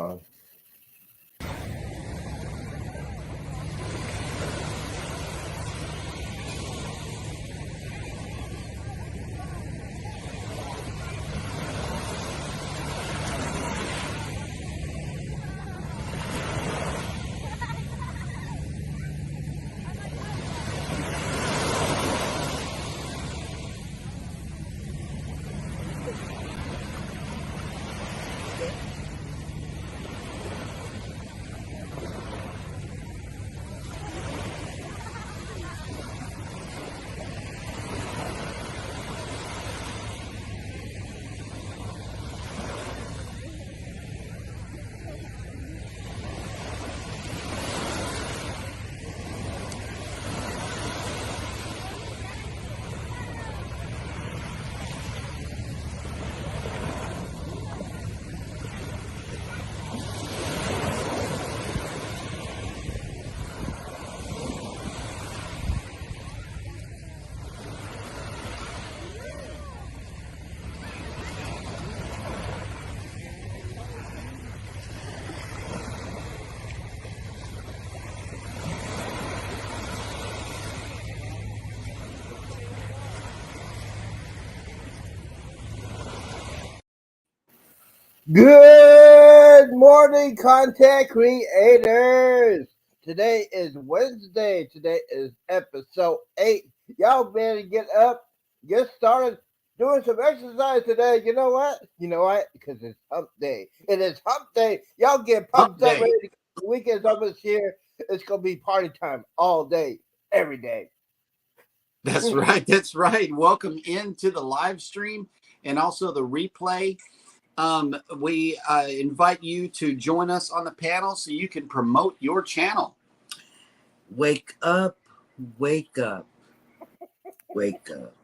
fun. Good morning, content creators. Today is Wednesday. Today is episode 8. Y'all better get up, get started doing some exercise today. You know what? You know what? Because it's hump day. It is hump day. Y'all get Hump pumped up. day. Ready to, the weekend's almost here. It's going to be party time all day, every day. That's right. That's right. Welcome into the live stream and also the replay. We invite you to join us on the panel so you can promote your channel. Wake up, wake up, wake up.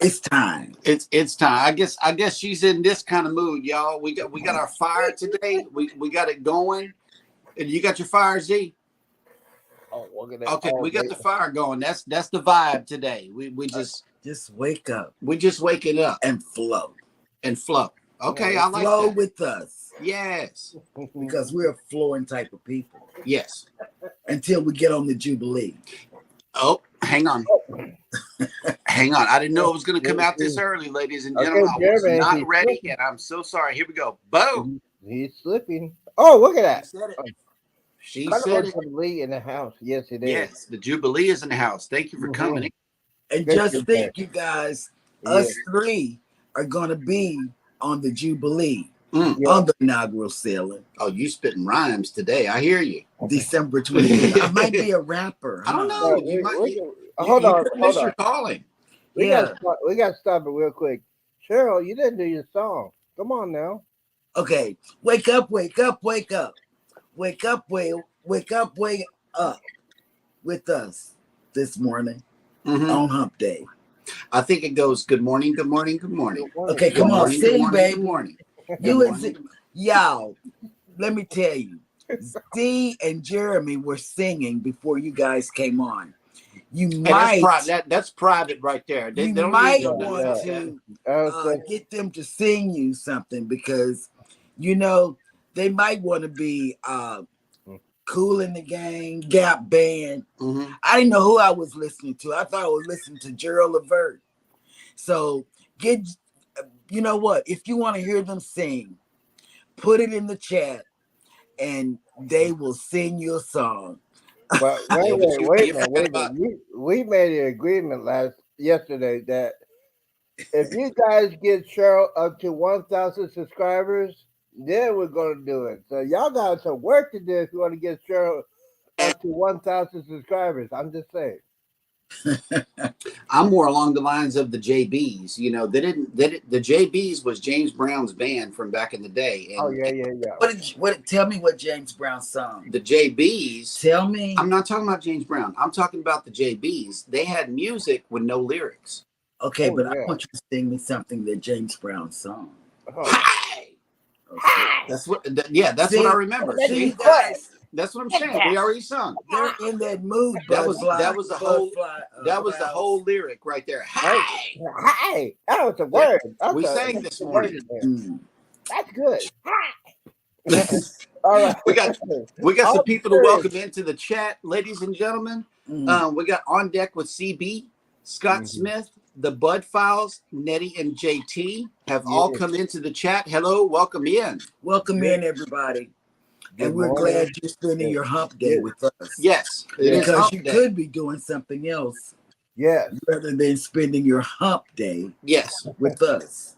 It's time. It's time. I guess she's in this kind of mood, y'all. We got our fire today. We got it going. And you got your fire, Z? Oh, look at that. Okay, Oh, we got wait. the fire going. That's the vibe today. We just wake up we just waking up and flow. and flow. Okay, Yeah, I like Flow that. with us Yes. because we're a flowing type of people Yes. until we get on the Jubilee. Oh, hang on. Hang on. I didn't know it was going to come out this early, ladies and gentlemen. Okay, I was Jeremy, not he's ready slipping. yet. I'm so sorry. Here we go. Boom. He's slipping. Oh, look at that. She said it. She Kind said of it. Jubilee in the house. Yes, it is. Yes, the Jubilee is in the house. Thank you for coming in. And Good just good think, you guys, Yeah. us three are going to be on the Jubilee Mm. Yeah. on the inaugural sailing, Oh, you spitting rhymes today. I hear you. December 25th. I might be a rapper. I don't huh? know. No, You might. hold you on, could hold miss on. your calling. We Yeah. got to stop it real quick. Cheryl, you didn't do your song. Come on now. Okay. Wake up, wake up, wake up. Wake up, wake up, wake up with us this morning Mhm. on Hump Day. I think it goes. Good morning. Good morning. Good morning. Good morning. Okay, Good come on, morning. Good sing, morning. Good baby. morning. You Good and Z, morning. y'all, let me tell you, Z and Jeremy were singing before you guys came on. You Hey, might, that's private right there. They you don't might need to know nothing want about that. to Okay. get them to sing you something because, you know, they might want to be Cool in the Gang, Gap Band. Mhm. I didn't know who I was listening to. I thought I was listening to Gerald Levert. So you know what? If you want to hear them sing, put it in the chat and they will sing you a song. But Yeah, wait but a you minute. forgot about. We made an agreement yesterday that if you guys get Cheryl up to 1,000 subscribers, then we're gonna do it. So y'all got some work to do if you want to get Cheryl up to 1,000 subscribers. I'm just saying. I'm more along the lines of the JBs. You know, the JBs was James Brown's band from back in the day, and Oh yeah. Tell me what James Brown song. the JBs. Tell me. I'm not talking about James Brown. I'm talking about the JBs. They had music with no lyrics. Okay, Oh, but yeah. I want you to sing me something that James Brown song. Oh, Hey! Okay. That's what. That's See, what I remember. Let See, me See, guys, that's what I'm saying. We already sung. they're in that mood. That was the whole. That was the Buzz. whole lyric right there. Hey! Hi. That was a word. We sang this That's a word morning. in there. Mm. That's good. Hi. All right. we got some people to welcome into the chat, ladies and gentlemen. We got on deck with CB, Scott Smith, the Bud Files, Nettie and JT have all come into the chat. Hello, welcome in. Welcome in, everybody. And we're glad you're spending your hump day with us. Yes, because you could be doing something else. Yes. Rather than spending your hump day. Yes. With us.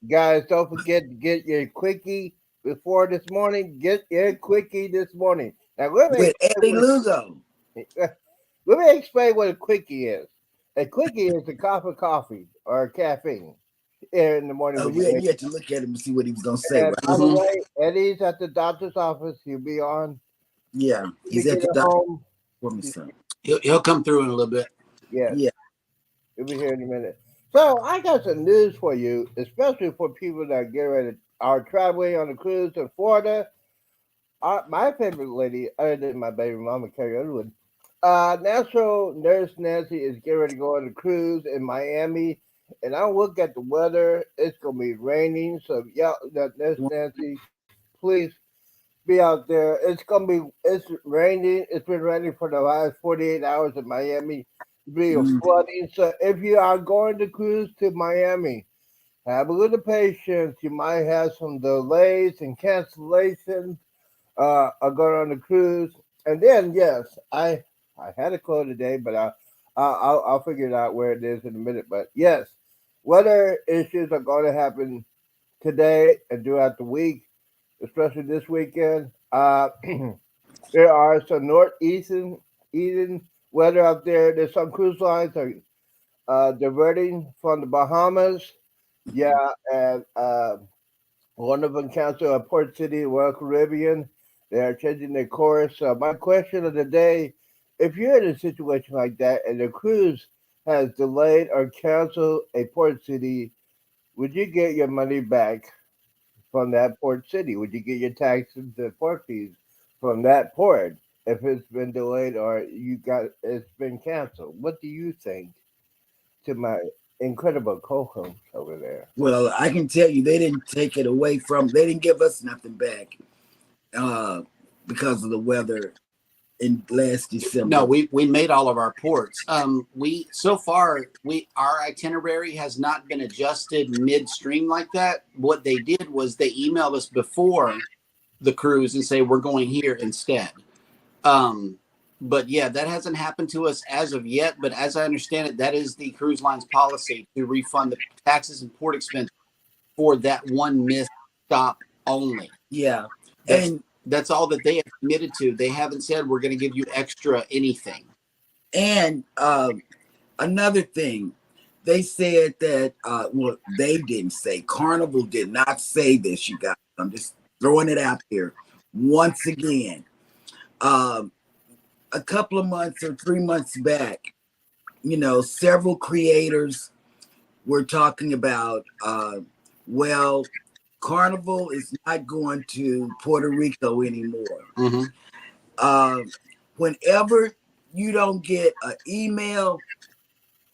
Guys, don't forget to get your quickie before this morning. Get your quickie this morning. Now, with Eddie Lugo. Let me explain what a quickie is. A quickie is a cup of coffee or caffeine in the morning. You had to look at him and see what he was going to say. And by the way, Eddie's at the doctor's office. He'll be on. Yeah, he's at the doctor. He'll come through in a little bit. Yeah. He'll be here in a minute. So I got some news for you, especially for people that are traveling on a cruise in Florida. My favorite lady, other than my baby mama, Carrie Underwood, National Nurse Nancy is getting ready to go on a cruise in Miami. And I look at the weather. It's going to be raining. So, Nurse Nancy, please be out there. It's raining. It's been raining for the last 48 hours in Miami. Be flooding. So if you are going to cruise to Miami, have a little patience. You might have some delays and cancellations going on the cruise. And then, yes, I had a call today, but I'll figure it out where it is in a minute. But yes, weather issues are going to happen today and throughout the week, especially this weekend. There are some northeastern weather out there. There's some cruise lines are diverting from the Bahamas. Yeah, and one of them canceled at Port City, Royal Caribbean. They are changing their course. So my question of the day, if you're in a situation like that and the cruise has delayed or canceled a port city, would you get your money back from that port city? Would you get your taxes and port fees from that port if it's been delayed or it's been canceled? What do you think? To my incredible co-host over there. Well, I can tell you they didn't take it away they didn't give us nothing back because of the weather in last December. No, we made all of our ports. Our itinerary has not been adjusted midstream like that. What they did was they emailed us before the cruise and say we're going here instead. But yeah, that hasn't happened to us as of yet. But as I understand it, that is the cruise line's policy to refund the taxes and port expense for that one missed stop only. Yeah. That's all that they have committed to. They haven't said we're going to give you extra anything. And another thing, they said that, they didn't say, Carnival did not say this, you guys. I'm just throwing it out there once again. A couple of months or 3 months back, several creators were talking about, Carnival is not going to Puerto Rico anymore. Whenever you don't get an email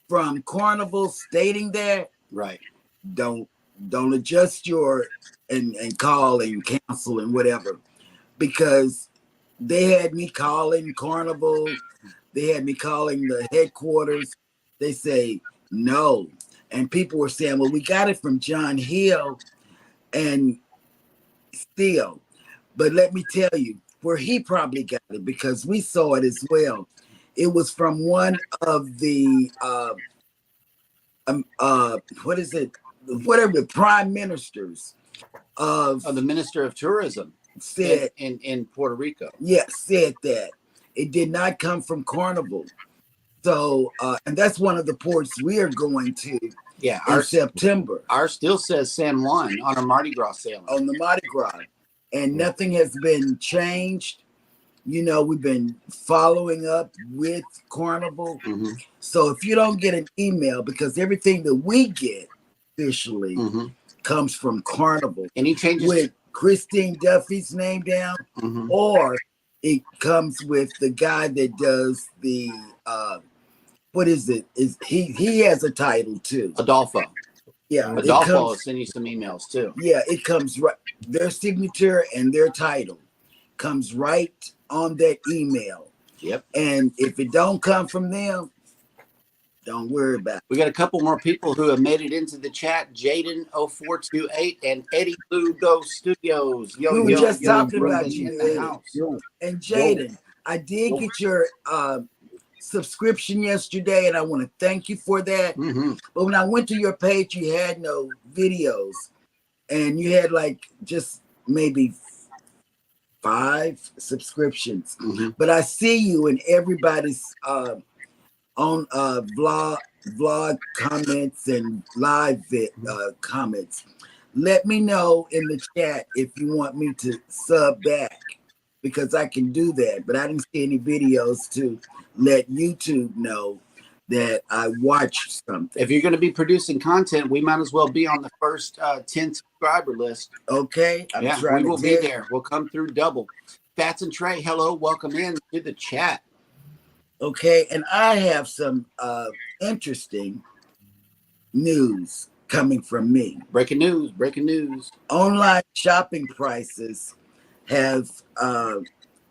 from Carnival stating that, right, don't adjust and call and cancel and whatever, because they had me calling Carnival. They had me calling the headquarters. They say no. And people were saying, well, we got it from John Hill and still. But let me tell you where he probably got it, because we saw it as well. It was from one of the, the prime ministers of the Minister of Tourism. Said in Puerto Rico. Yes, said that it did not come from Carnival. So, and that's one of the ports we are going to. Yeah, in September. Ours still says San Juan on our Mardi Gras sailing. On the Mardi Gras, and nothing has been changed. We've been following up with Carnival. So if you don't get an email, because everything that we get officially comes from Carnival. Any changes with Christine Duffy's name down, or it comes with the guy that does the what is it? He has a title too. Adolfo. Yeah, it Adolfo will comes. send you some emails too. Yeah, it comes right. Their signature and their title comes right on that email. Yep. And if it don't come from them, don't worry about it. We got a couple more people who have made it into the chat. Jaden0428 and Eddie Lugo Studios. Yo, We were yo, just yo, talking about Brendan you, in the Eddie. house. And Jaden, I did get your subscription yesterday, and I want to thank you for that. Mm-hmm. But when I went to your page, you had no videos, and you had like just maybe 5 subscriptions. Mm-hmm. But I see you in everybody's on vlog comments and live comments. Let me know in the chat if you want me to sub back, because I can do that. But I didn't see any videos to let YouTube know that I watched something. If you're going to be producing content, we might as well be on the first 10 subscriber list. Okay, We will be there. We'll come through double. Fats and Trey, hello, welcome in to the chat. Okay, and I have some interesting news coming from me. Breaking news. Online shopping prices have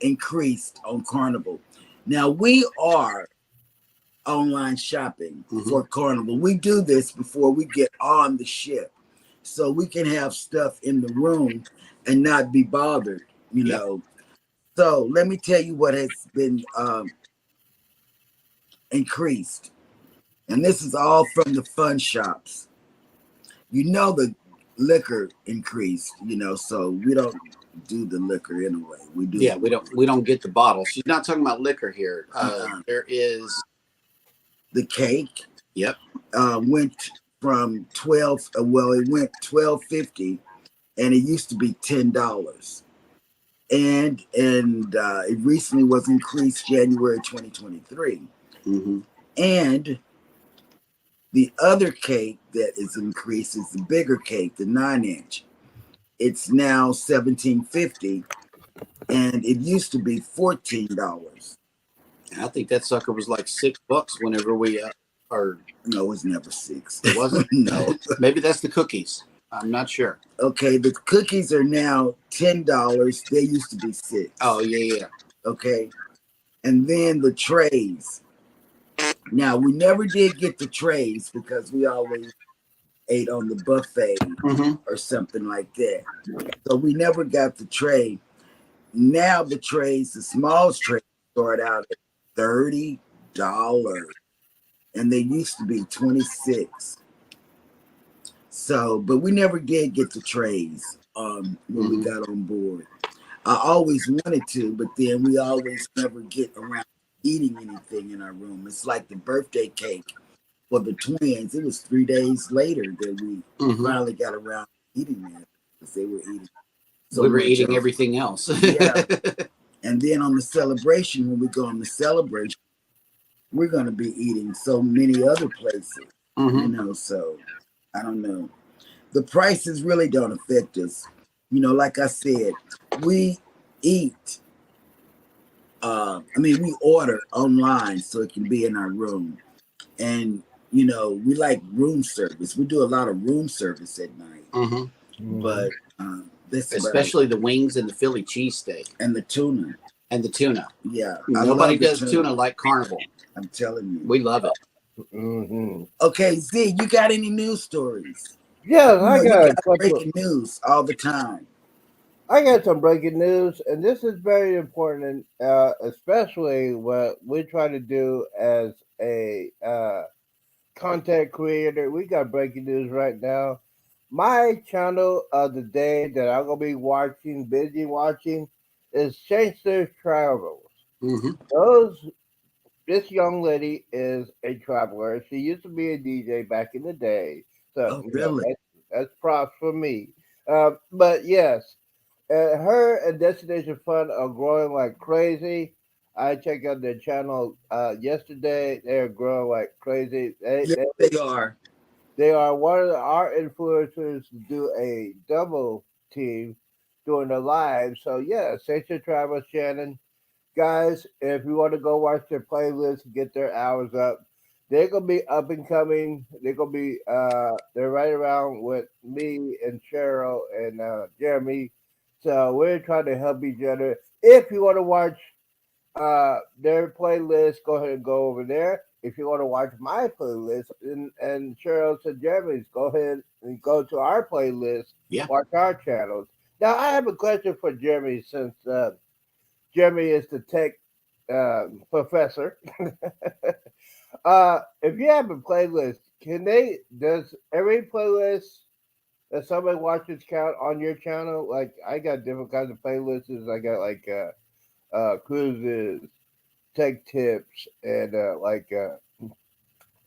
increased on Carnival. Now, we are online shopping for Carnival. We do this before we get on the ship, so we can have stuff in the room and not be bothered, you know. So let me tell you what has been increased. And this is all from the fun shops. You know, the liquor increased, you know, so we don't do the liquor anyway. We do. Yeah, we don't get the bottle. She's not talking about liquor here. There is the cake. Yep. Went from 12. Well, it went $12.50, and it used to be $10. And it recently was increased January 2023. Mm-hmm. And the other cake that is increased is the bigger cake, the 9-inch. It's now $17.50, and it used to be $14. I think that sucker was like $6 whenever we are. No, it was never 6. It wasn't. No. Maybe that's the cookies. I'm not sure. Okay, the cookies are now $10. They used to be 6. Oh yeah. Okay, and then the trays. Now, we never did get the trays because we always ate on the buffet or something like that. So we never got the tray. Now the trays, the small trays, start out at $30, and they used to be $26. So, but we never did get the trays when we got on board. I always wanted to, but then we always never get around eating anything in our room. It's like the birthday cake for the twins. It was 3 days later that we finally got around eating it, because they were eating. So we were eating everything else. Yeah. And then on the celebration, when we go on the celebration, we're going to be eating so many other places, you know, so I don't know. The prices really don't affect us. You know, like I said, we eat. We order online so it can be in our room. And, you know, we like room service. We do a lot of room service at night. But this especially the wings and the Philly cheesesteak. And the tuna. Yeah. I Nobody does tuna like Carnival. I'm telling you. We love it. Okay, Z, you got any news stories? Yeah, I got breaking news all the time. I got some breaking news, and this is very important, especially what we try to do as a content creator. We got breaking news right now. My channel of the day that I'm gonna be busy watching, is Chaser Travels. This young lady is a traveler. She used to be a DJ back in the day, so really? That's props for me. But yes. Her and Destination Fun are growing like crazy. I checked out their channel yesterday. They're growing like crazy. They are. They are one of our influencers to do a double team doing the live. So yeah, Sanchez Travis Shannon. Guys, if you want to go watch their playlist and get their hours up, they're gonna be up and coming. They're gonna be they're right around with me and Cheryl and Jeremy. So we're trying to help each other. If you want to watch their playlist, go ahead and go over there. If you want to watch my playlist and Cheryl's and Jeremy's, go ahead and go to our playlist, Yeah. watch our channels. Now I have a question for Jeremy since Jeremy is the tech professor. If you have a playlist, does every playlist that somebody watches count on your channel? Like I got different kinds of playlists. I got like cruises, tech tips, and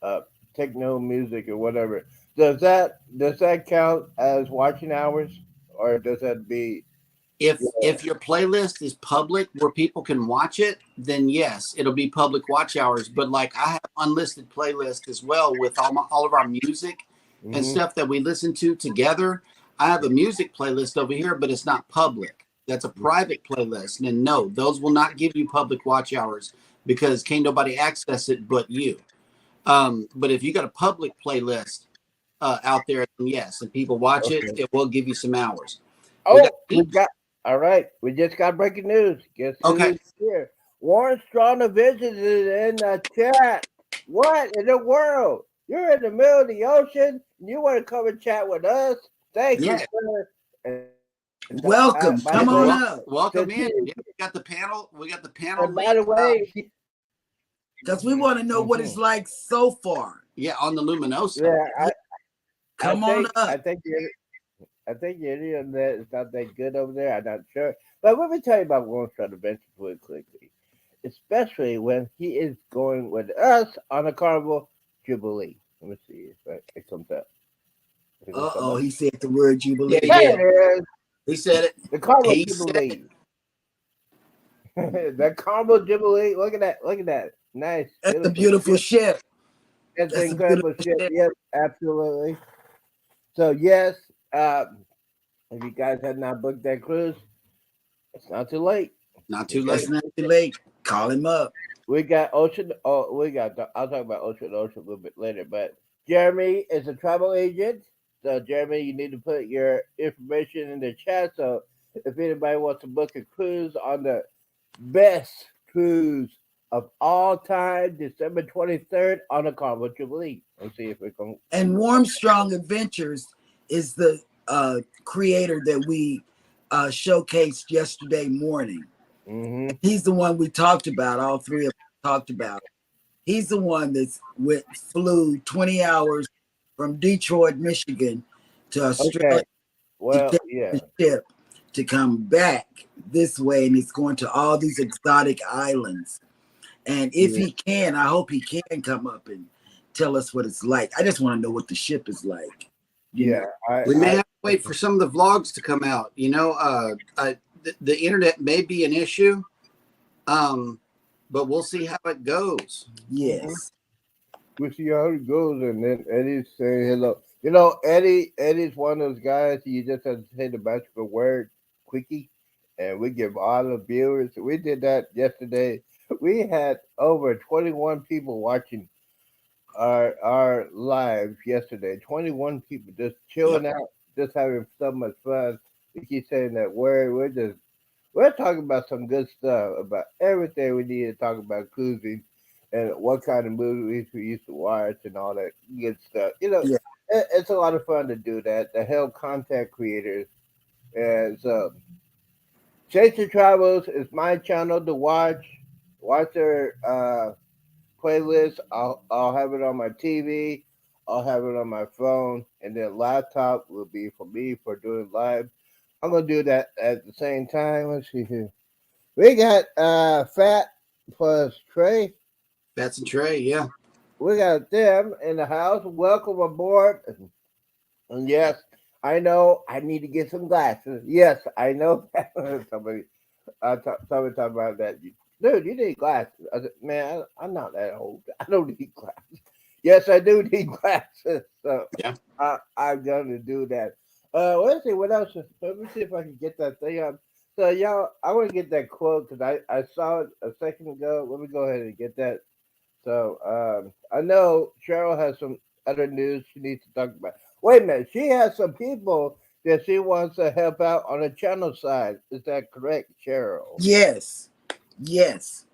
uh, techno music or whatever. Does that count as watching hours, or does that be? If your playlist is public where people can watch it, then yes, it'll be public watch hours. But like I have unlisted playlists as well with all of our music and Mhm. stuff that we listen to together. I have a music playlist over here, but it's not public. That's a private playlist. And no, those will not give you public watch hours because can't nobody access it but you. But if you got a public playlist out there, then yes, and people watch it, Okay. it will give you some hours. We got Oh, we got all right. We just got breaking news. Guess okay. who's here? Warren Strong visited in the chat. What in the world? You're in the middle of the ocean. And you want to come and chat with us? Thank you, Yeah. sir. And Welcome. by the Come on way, up. Welcome in. the, Yeah, we got the panel. We got the panel and by link. the way, Because we want to know what it's mhm. like so far. Yeah, on the Luminoso. Yeah, I Come on think I up. think I think the internet is not that good over there. I'm not sure. But let me tell you about Warren Strong Adventures really quickly, especially when he is going with us on a Carnival Jubilee. Let me see if it comes up. If it comes Uh-oh, up. he said the word Yeah, he Jubilee. There did. it is. He said it. The Carnival He said it. Jubilee. The Carnival Jubilee. Look at that. Look at that. Nice. That's a Beautiful beautiful ship. ship. It's an That's a incredible beautiful ship. ship. Yep, absolutely. So, yes, if you guys have not booked that cruise, it's not too late. Not too That's late. not too late. Call him up. We got Ocean. Oh, we got. I'll talk about Ocean a little bit later. But Jeremy is a travel agent. So Jeremy, you need to put your information in the chat. So if anybody wants to book a cruise on the best cruise of all time, December 23rd on the Carnival Jubilee. Let's see if we can. And Warm Strong Adventures is the creator that we showcased yesterday morning. Mm-hmm. He's the one we talked about. All three of us talked about. He's the one that flew 20 hours from Detroit, Michigan to Australia Okay. to Well, get yeah. the ship to come back this way, and it's going to all these exotic islands. And if Yeah. he can, I hope he can come up and tell us what it's like. I just want to know what the ship is like. You Yeah. know, We may have to wait for some of the vlogs to come out. You know, the internet may be an issue, but we'll see how it goes. yes. We see how it goes, and then Eddie's saying hello. You know, Eddie's one of those guys. You just have to say the magical word, quickie, and we give all the viewers. We did that yesterday. We had over 21 people watching our live yesterday. 21 people just chilling out, just having so much fun. We keep saying that word. We're talking about some good stuff about everything we need to talk about cruising and what kind of movies we used to watch and all that good stuff. You know, Yeah. it's a lot of fun to do that to help content creators. And so, Chaser Travels is my channel to watch. Watch their playlist. I'll have it on my TV. I'll have it on my phone, and then laptop will be for me for doing live. I'm gonna do that at the same time. Let's see here. We got Fat plus Trey. That's and Trey, yeah. We got them in the house. Welcome aboard. And yes, I know I need to get some glasses. Yes, I know that. somebody somebody talked about that. Dude, you need glasses. I said, man, I'm not that old. I don't need glasses. Yes, I do need glasses. So Yeah. I'm gonna do that. Let's see what else. Let me see if I can get that thing up. So y'all, I want to get that quote because I saw it a second ago. Let me go ahead and get that So I know Cheryl has some other news she needs to talk about. Wait a minute, she has some people that she wants to help out on the channel side. Is that correct, Cheryl? Yes. Yes.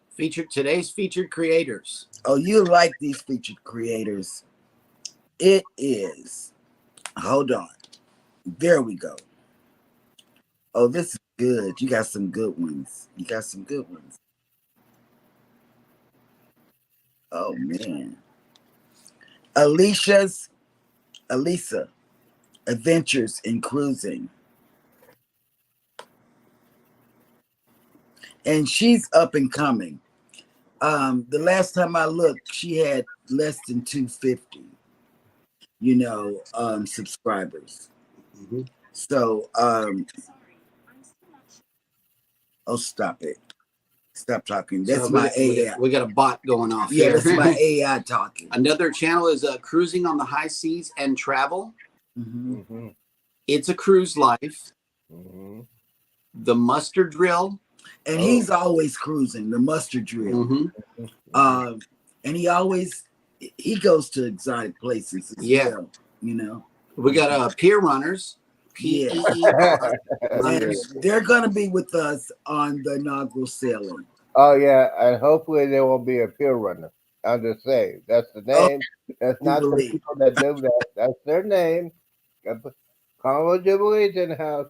Today's featured creators. Oh, you like these featured creators. It is. Hold on. There we go. Oh, this is good. You got some good ones. You got some good ones. Oh man. Alisa Adventures in Cruising. And she's up and coming. The last time I looked, she had less than 250, subscribers. Mm-hmm. So, oh, stop it. Stop talking. That's So my AI. we got a bot going off Yeah, here. that's my AI talking. Another channel is Cruising on the High Seas and Travel. Mm-hmm. Mm-hmm. It's a Cruise Life. Mm-hmm. The Mustard Drill. And he's always cruising, the mustard drill. Mm-hmm. And he goes to exotic places as well, We got Pier Runners. Yeah. PEER. And they're going to be with us on the inaugural sailing. Oh yeah, and hopefully there will be a pier runner. I'll just say that's the name. That's not the people that do that. That's their name. Carnival Jubilee's in the house.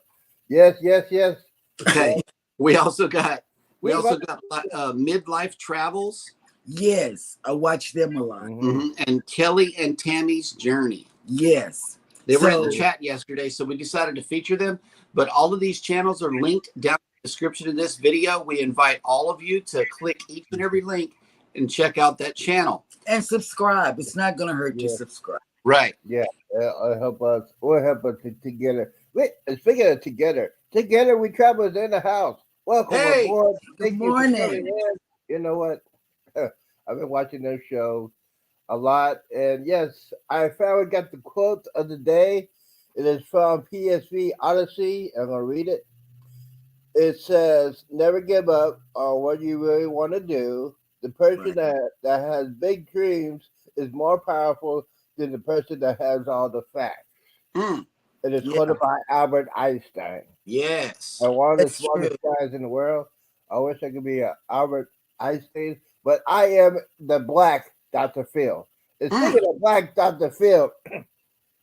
Yes, yes, yes. Okay. We also got Midlife Travels. Yes, I watch them a lot. Mm-hmm. And Kelly and Tammy's Journey. Yes. They were in the chat yesterday, so we decided to feature them. But all of these channels are linked down in the description of this video. We invite all of you to click each and every link and check out that channel. And subscribe. It's not going to hurt to subscribe. Right. Yeah. It'll help us. We'll help us together. Wait, speaking of together we travel in the house. Welcome aboard. Good morning. You know what? I've been watching their show a lot. And yes, I finally got the quote of the day. It is from PSV Odyssey. I'm going to read it. It says, never give up on what you really want to do. The person that has big dreams is more powerful than the person that has all the facts. It is quoted by Albert Einstein. Yes. And one of the smartest guys in the world. I wish I could be an Albert Einstein, but I am the black Dr. Phil. And speaking of black Dr. Phil,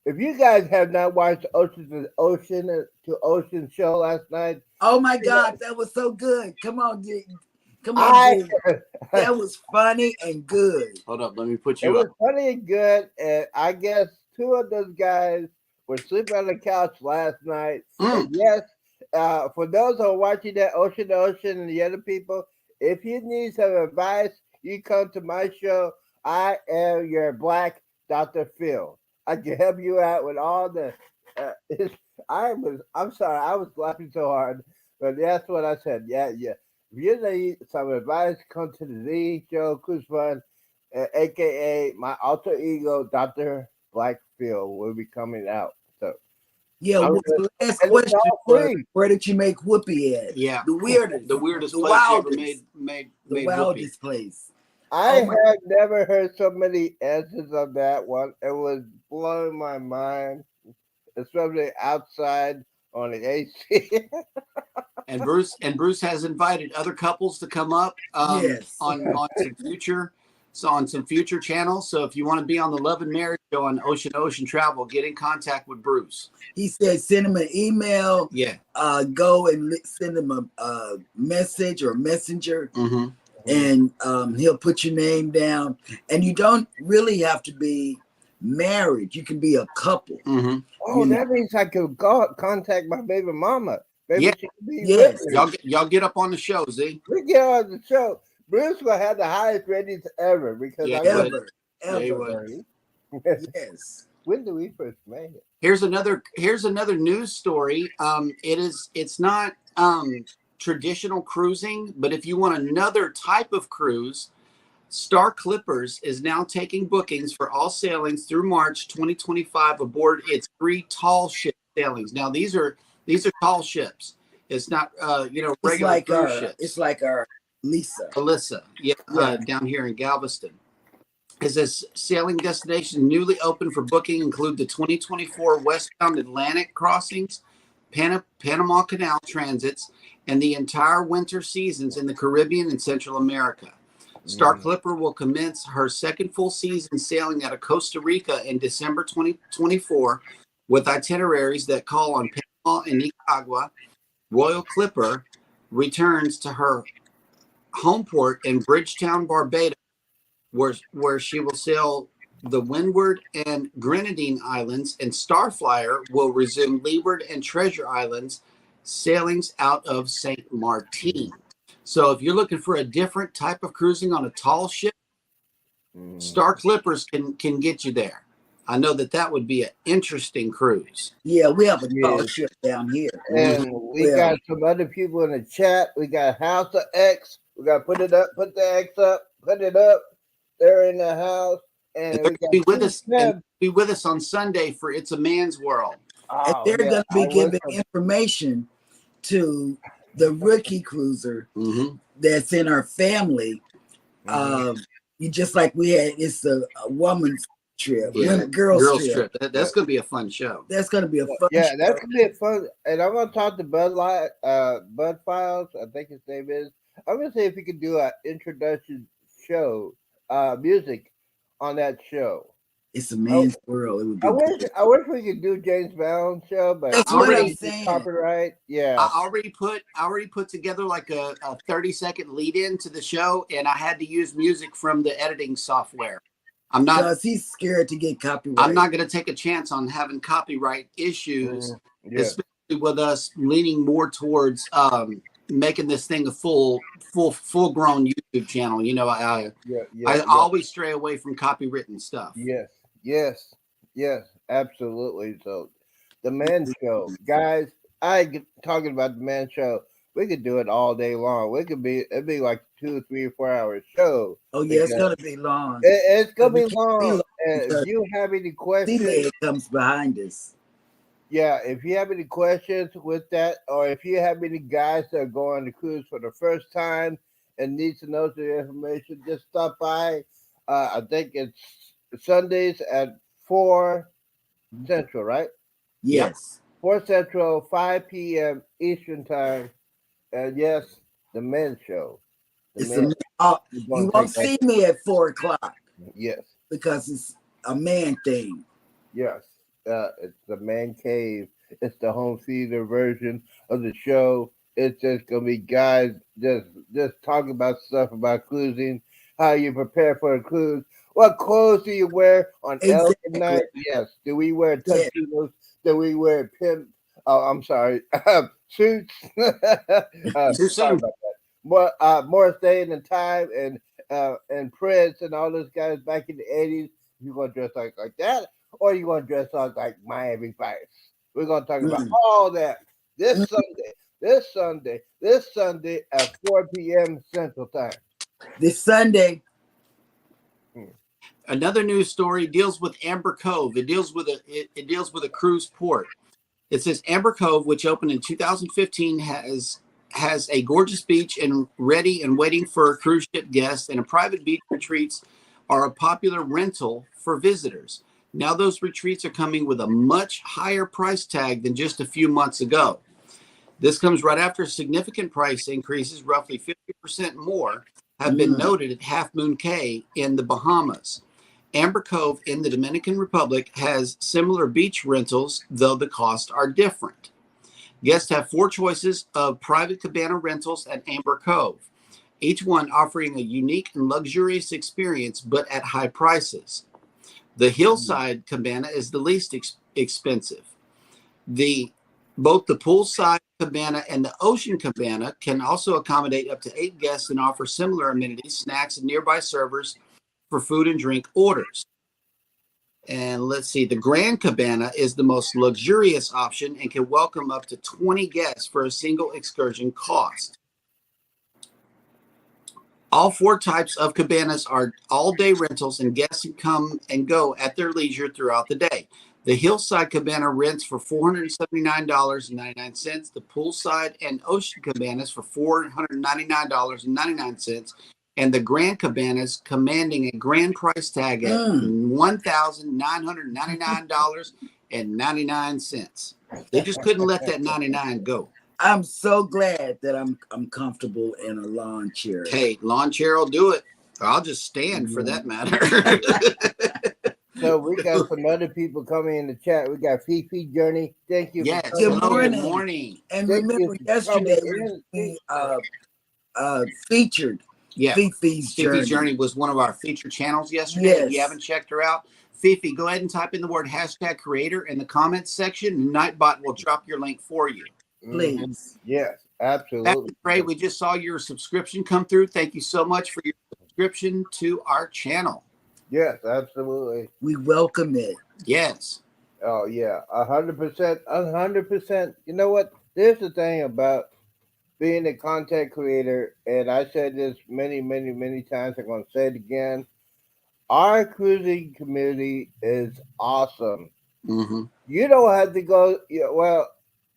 if you guys have not watched Ocean to Ocean show last night. Oh my God, that was so good. Come on, dude. That was funny and good. Hold up, let me put you up. It was funny and good, and I guess two of those guys were sleeping on the couch last night. And yes, for those who are watching that Ocean to Ocean and the other people, if you need some advice, you come to my show. I am your black Dr. Phil. I can help you out with all the. I'm sorry, I was laughing so hard, but that's what I said. Yeah. If you need some advice, come to the Z Show Cruise Fun, aka my alter ego, Dr. Black Phil, will be coming out. So the last question was, where did you make Whoopi at? Yeah, the weirdest place wildest, you ever made the wildest place. I have never heard so many answers on that one. It was blowing my mind, especially outside on the AC. And Bruce has invited other couples to come up on some future channels. So if you want to be on the Love and Marriage show on Ocean to Ocean Travel, get in contact with Bruce. He said send him an email. Yeah. Go and send him a message or messenger. And he'll put your name down. And you don't really have to be married. You can be a couple. Oh, that means I could contact my baby mama. Maybe she could be y'all get up on the show, Z. We get on the show. Bruce will have the highest ratings ever because ever. Yes. When do we first make it? Here's another news story. It's not traditional cruising, but if you want another type of cruise, Star Clippers is now taking bookings for all sailings through March 2025 aboard its 3 tall ship sailings. Now these are tall ships. It's not regular cruise ships. It's like our Alyssa, down here in Galveston. It says sailing destinations newly open for booking include the 2024 westbound Atlantic crossings, Panama Canal transits, and the entire winter seasons in the Caribbean and Central America. Star Clipper will commence her second full season sailing out of Costa Rica in December 2024 with itineraries that call on Panama and Nicaragua. Royal Clipper returns to her home port in Bridgetown, Barbados, where she will sail the Windward and Grenadine Islands, and Starflyer will resume Leeward and Treasure Islands sailings out of St. Martin. So if you're looking for a different type of cruising on a tall ship, Star Clippers can get you there. I know that would be an interesting cruise. Yeah, we have a tall ship down here. And we got some other people in the chat. We got House of X. We got put it up, put the X up, put it up. They're in the house. And we got be with us on Sunday for It's a Man's World. And they're going to be giving information to the rookie cruiser that's in our family. You just like we had, it's a woman's trip, girls trip. That's going to be a fun show. That's going to be a fun show. Yeah, that's going to be a fun. And I'm going to talk to Bud Files, I think his name is. I'm going to see if he could do an introduction show, music on that show. It's a man's world. It would be I wish we could do James Brown show, but that's what I'm saying. Copyright. Yeah. I already put together like a 30-second lead in to the show, and I had to use music from the editing software. I'm not because he's scared to get copyright. I'm not going to take a chance on having copyright issues, especially with us leaning more towards making this thing a full grown YouTube channel. You know, I always stray away from copywritten stuff. Yes, absolutely. So the Man Show, guys, talking about the Man Show. We could do it all day long. It'd be like 2, 3, 4 hour show. Oh yeah, it's gonna be long. It's gonna be long. And if you have any questions, it comes behind us. Yeah, if you have any questions with that, or if you have any guys that are going on the cruise for the first time and need to know the information, just stop by. I think it's Sundays at 4 Central, right? Yes. 4 Central, 5 p.m. Eastern time. And yes, the Men Show. You won't see me at 4 o'clock. Yes. Because it's a man thing. Yes. It's the Man Cave. It's the home theater version of the show. It's just gonna be guys just talking about stuff about cruising, how you prepare for a cruise, what clothes do you wear on Elk night? Yes. Do we wear tuxedos? Do we wear pimp? Oh, I'm sorry, suits. Sorry about that. Morris Day and Time and Prince and all those guys back in the 80s. You gonna dress like that? Or you want to dress up like Miami Vice? We're going to talk about all that this Sunday at 4 p.m. Central Time. This Sunday. Another news story deals with Amber Cove. It deals with a cruise port. It says Amber Cove, which opened in 2015, has a gorgeous beach and ready and waiting for cruise ship guests, and a private beach retreats are a popular rental for visitors. Now those retreats are coming with a much higher price tag than just a few months ago. This comes right after significant price increases, roughly 50% more, have been noted at Half Moon Cay in the Bahamas. Amber Cove in the Dominican Republic has similar beach rentals, though the costs are different. Guests have 4 choices of private cabana rentals at Amber Cove, each one offering a unique and luxurious experience, but at high prices. The Hillside Cabana is the least expensive. Both the poolside cabana and the ocean cabana can also accommodate up to 8 guests and offer similar amenities, snacks, and nearby servers for food and drink orders. And let's see, the Grand Cabana is the most luxurious option and can welcome up to 20 guests for a single excursion cost. All 4 types of cabanas are all-day rentals, and guests can come and go at their leisure throughout the day. The Hillside Cabana rents for $479.99. The poolside and ocean cabanas for $499.99. and the Grand Cabanas commanding a grand price tag at $1,999.99. They just couldn't let that 99 go. I'm so glad that I'm comfortable in a lawn chair. Hey, lawn chair will do it. I'll just stand for that matter. So we got some other people coming in the chat. We got Fifi Journey. Thank you. Yes. For Good coming in. morning. Good morning. And Thank remember, you for yesterday coming we in. featured Yeah. Fifi's Fifi's Journey. Journey was one of our featured channels yesterday. If you Yes. haven't checked her out, Fifi, go ahead and type in the word #creator in the comments section. And Nightbot will drop your link for you. Please. Yes, absolutely. Ray, we just saw your subscription come through. Thank you so much for your subscription to our channel. Yes, absolutely. We welcome it. Yes. Oh yeah, 100%, 100%. You know what? There's the thing about being a content creator, and I said this many, many, many times. I'm going to say it again. Our cruising community is awesome. Mm-hmm. You don't have to go. Well,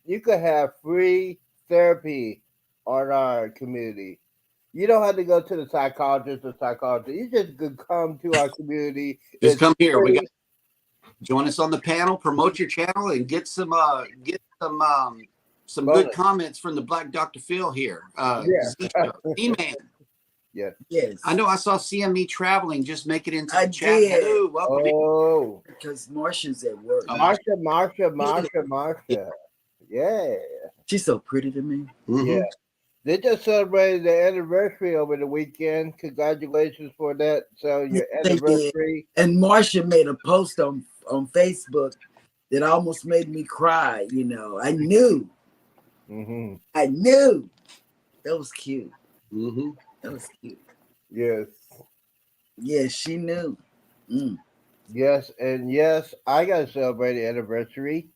you could have free therapy on our community. You don't have to go to the psychologist or psychologist. You just could come to our community. Just It's come here. We free. got join us on the panel, promote your channel, and get some good Bonus. comments from the Black Dr. Phil here. Yeah. E-Man. Yes. Yes. I know I saw CME traveling just make it into the I chat. did. Hello, welcome. Oh, Because Marsha's at work. Oh, Marsha. Yeah. She's so pretty to me. Mhm. Yeah. They just celebrated the anniversary over the weekend. Congratulations for that. So your They did. anniversary. And Marsha made a post on Facebook that almost made me cry. You know, I knew. Mm-hmm. I knew. That was cute. Mhm. That was cute. Yes. Yeah, she knew. Mm. Yes, and yes, I gotta celebrate the anniversary.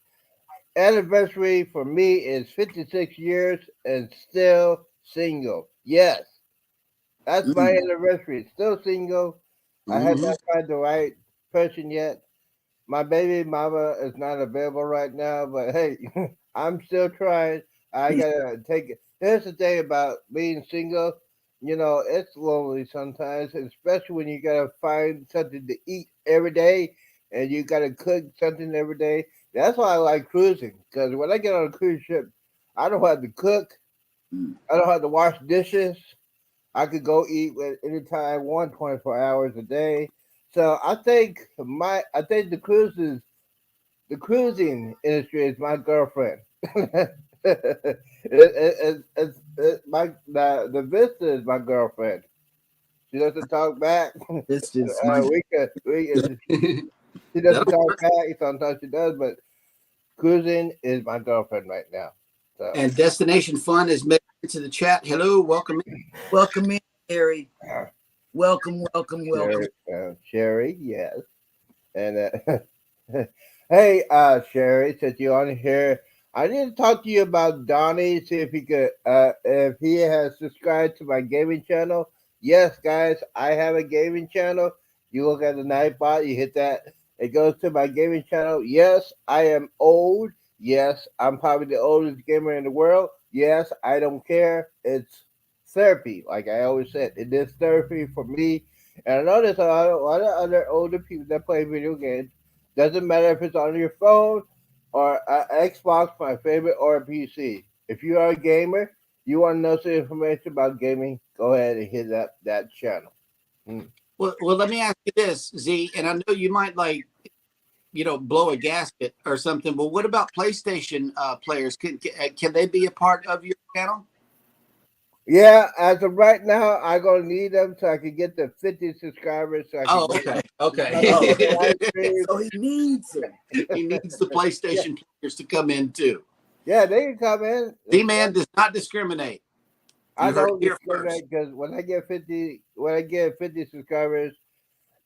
Anniversary for me is 56 years and still single. Yes. That's my anniversary. Still single. I have not found the right person yet. My baby mama is not available right now, but hey, I'm still trying. I gotta take it. Here's the thing about being single. You know, it's lonely sometimes, especially when you gotta find something to eat every day and you gotta cook something every day. That's why I like cruising, because when I get on a cruise ship, I don't have to cook. I don't have to wash dishes. I could go eat with anytime I want, 24 hours a day. So I think the cruising industry is my girlfriend. The Vista is my girlfriend. She doesn't talk back. It's just She doesn't That'll talk work. back. Sometimes she does, but cruising is my girlfriend right now. So And Destination Fun is made into the chat. Hello, welcome in. welcome in, Harry. Welcome. Sherry, yes. And hey, Sherry, since you're on here, I need to talk to you about Donnie. See if he could, if he has subscribed to my gaming channel. Yes, guys, I have a gaming channel. You look at the Nightbot, you hit that, it goes to my gaming channel. Yes, I am old. Yes, I'm probably the oldest gamer in the world. Yes, I don't care. It's therapy, like I always said. It is therapy for me. And I know there's a lot of other older people that play video games. Doesn't matter if it's on your phone or Xbox, my favorite, or a PC. If you are a gamer, you want to know some information about gaming, go ahead and hit that channel. Well, let me ask you this, Z, and I know you might blow a gasket or something, but what about PlayStation players? Can they be a part of your channel? Yeah, as of right now, I'm gonna need them so I can get the 50 subscribers. So I can Okay. So he needs it. He needs the PlayStation players to come in too. Yeah, they can come in. Z-Man does not discriminate. I don't discriminate because when I get 50 subscribers,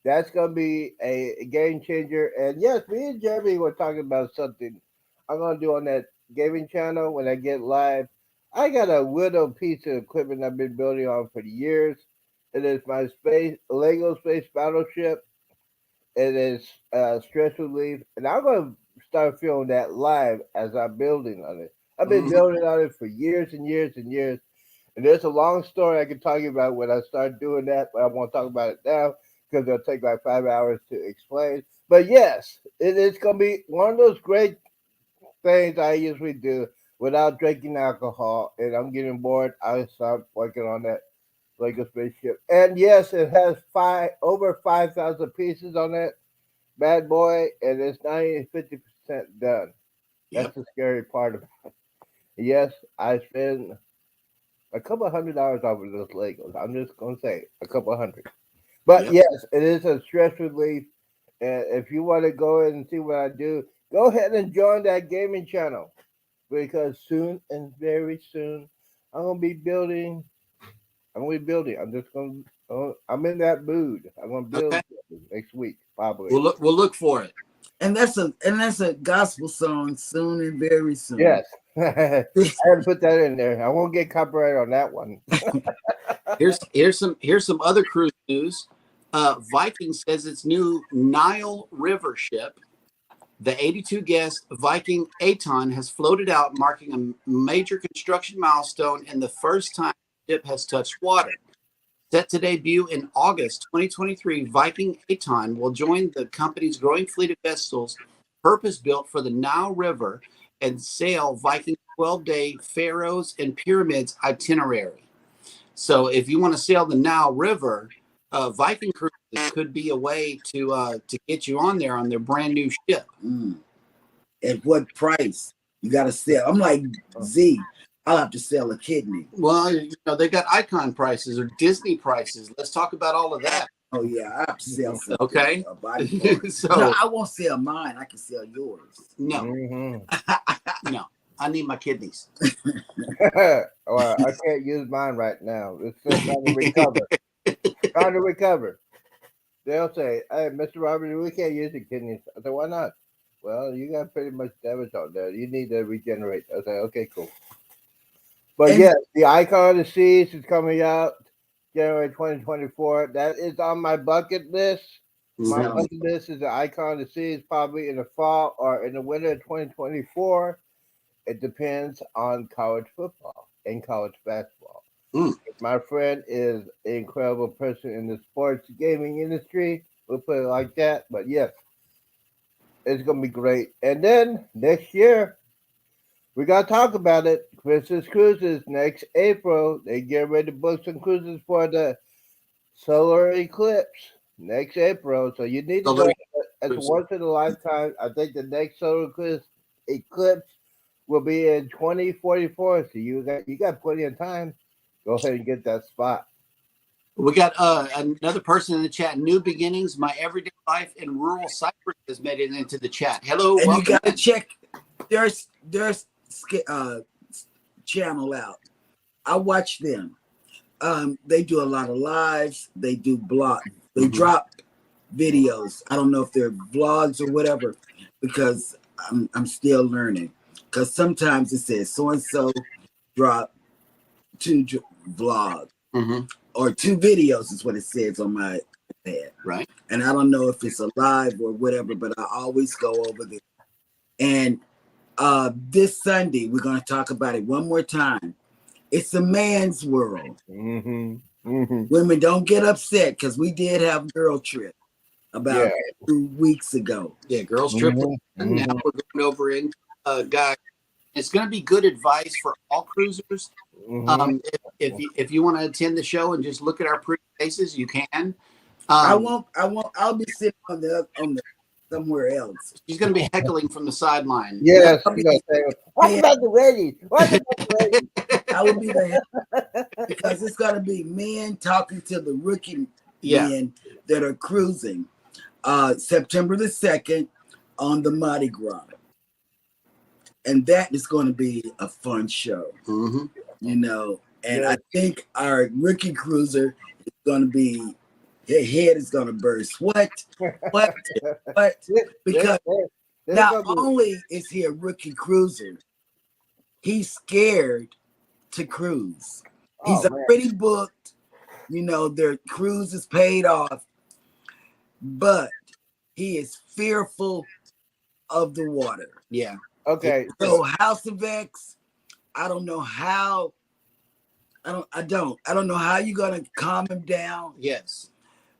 that's gonna be a game changer. And yes, me and Jeremy were talking about something I'm gonna do on that gaming channel when I get live. I got a little piece of equipment I've been building on for years. It is my Lego Space Battleship. It is stress relief, and I'm gonna start feeling that live as I'm building on it. I've been building on it for years and years and years. And there's a long story I can tell you about when I started doing that, but I won't talk about it now because it'll take like 5 hours to explain. But yes, it is going to be one of those great things I usually do without drinking alcohol. And I'm getting bored. I start working on that Lego spaceship. And yes, it has over 5,000 pieces on it, bad boy, and it's 50% done. That's Yep. the scary part about it. Yes, I spend a couple $100 over those Legos. I'm just gonna say a couple hundred. But Yep. yes, it is a stress relief. And if you want to go in and see what I do, go ahead and join that gaming channel because soon and very soon I'm gonna be building. I'm gonna be building. I'm just gonna. I'm in that mood. I'm gonna build Okay. next week probably. We'll look for it. And that's a gospel song, soon and very soon. Yes, I had to put that in there. I won't get copyright on that one. Here's some other cruise news. Viking says its new Nile River ship, the 82 guest Viking Aton, has floated out, marking a major construction milestone and the first time the ship has touched water. Set to debut in August 2023, Viking Aton will join the company's growing fleet of vessels purpose-built for the Nile River and sail Viking's 12-day Pharaohs and Pyramids itinerary. So if you want to sail the Nile River, Viking cruises could be a way to get you on there on their brand new ship. At what price? You got to sell. I'm like, Z, I'll have to sell a kidney. Well, they got icon prices or Disney prices. Let's talk about all of that. Oh yeah, I have to sell something. Okay. A body part. So No, I won't sell mine. I can sell yours. no, Mm-hmm. no, I need my kidneys. Well, I can't use mine right now. It's still trying to recover. Trying to recover. They'll say, "Hey, Mr. Robert, we can't use your kidneys." I said, "Why not?" Well, you got pretty much damage out there. You need to regenerate. I said, "Okay, cool." But And- yes, the Icon of the Seas is coming out January 2024. That is on my bucket list. My Mhm. bucket list is the Icon of the Seas probably in the fall or in the winter of 2024. It depends on college football and college basketball. Mm. My friend is an incredible person in the sports gaming industry. We'll put it like that. But yes, it's gonna be great. And then next year, we gotta talk about it. Christmas cruises next April. They get ready to book some cruises for the solar eclipse next April. So you need to Solar go. It's once in a lifetime. I think the next solar eclipse will be in 2044. So you got plenty of time. Go ahead and get that spot. We got another person in the chat. New beginnings. My everyday life in rural Cyprus has made it into the chat. Hello, And welcome. you got to check their channel out. I watch them. They do a lot of lives. They do blog. They Mhm. drop videos. I don't know if they're vlogs or whatever, because I'm still learning. Because sometimes it says so and so drop 2 vlogs Mhm. or 2 videos is what it says on my pad. Right. And I don't know if it's a live or whatever, but I always go over there. And this Sunday we're going to talk about it one more time. It's a man's world. Mm-hmm. Mm-hmm. Women, don't get upset because we did have girl trip about Yeah. 2 weeks ago. Yeah, girls trip. Mhm. Now we're going over in guys. It's going to be good advice for all cruisers. Mhm. If you want to attend the show and just look at our pretty faces, you can. I'll be sitting on the somewhere else. She's going to be heckling from the sideline. Yes. I'll be- you gotta say, what Yeah. about the ladies? What about the ladies? I will be there because it's gonna be men talking to the rookie Yeah. men that are cruising. September the 2nd on the Mardi Gras. And that is going to be a fun show, Mm-hmm. And Yeah. I think our rookie cruiser is going to be, his head is going to burst. What? Because This not gonna be- only is he a rookie cruiser, he's scared to cruise. He's oh, man. already booked. Their cruise is paid off, but he is fearful of the water. Yeah. Okay. So House of X, I don't know how I don't know how you're gonna calm him down Yes.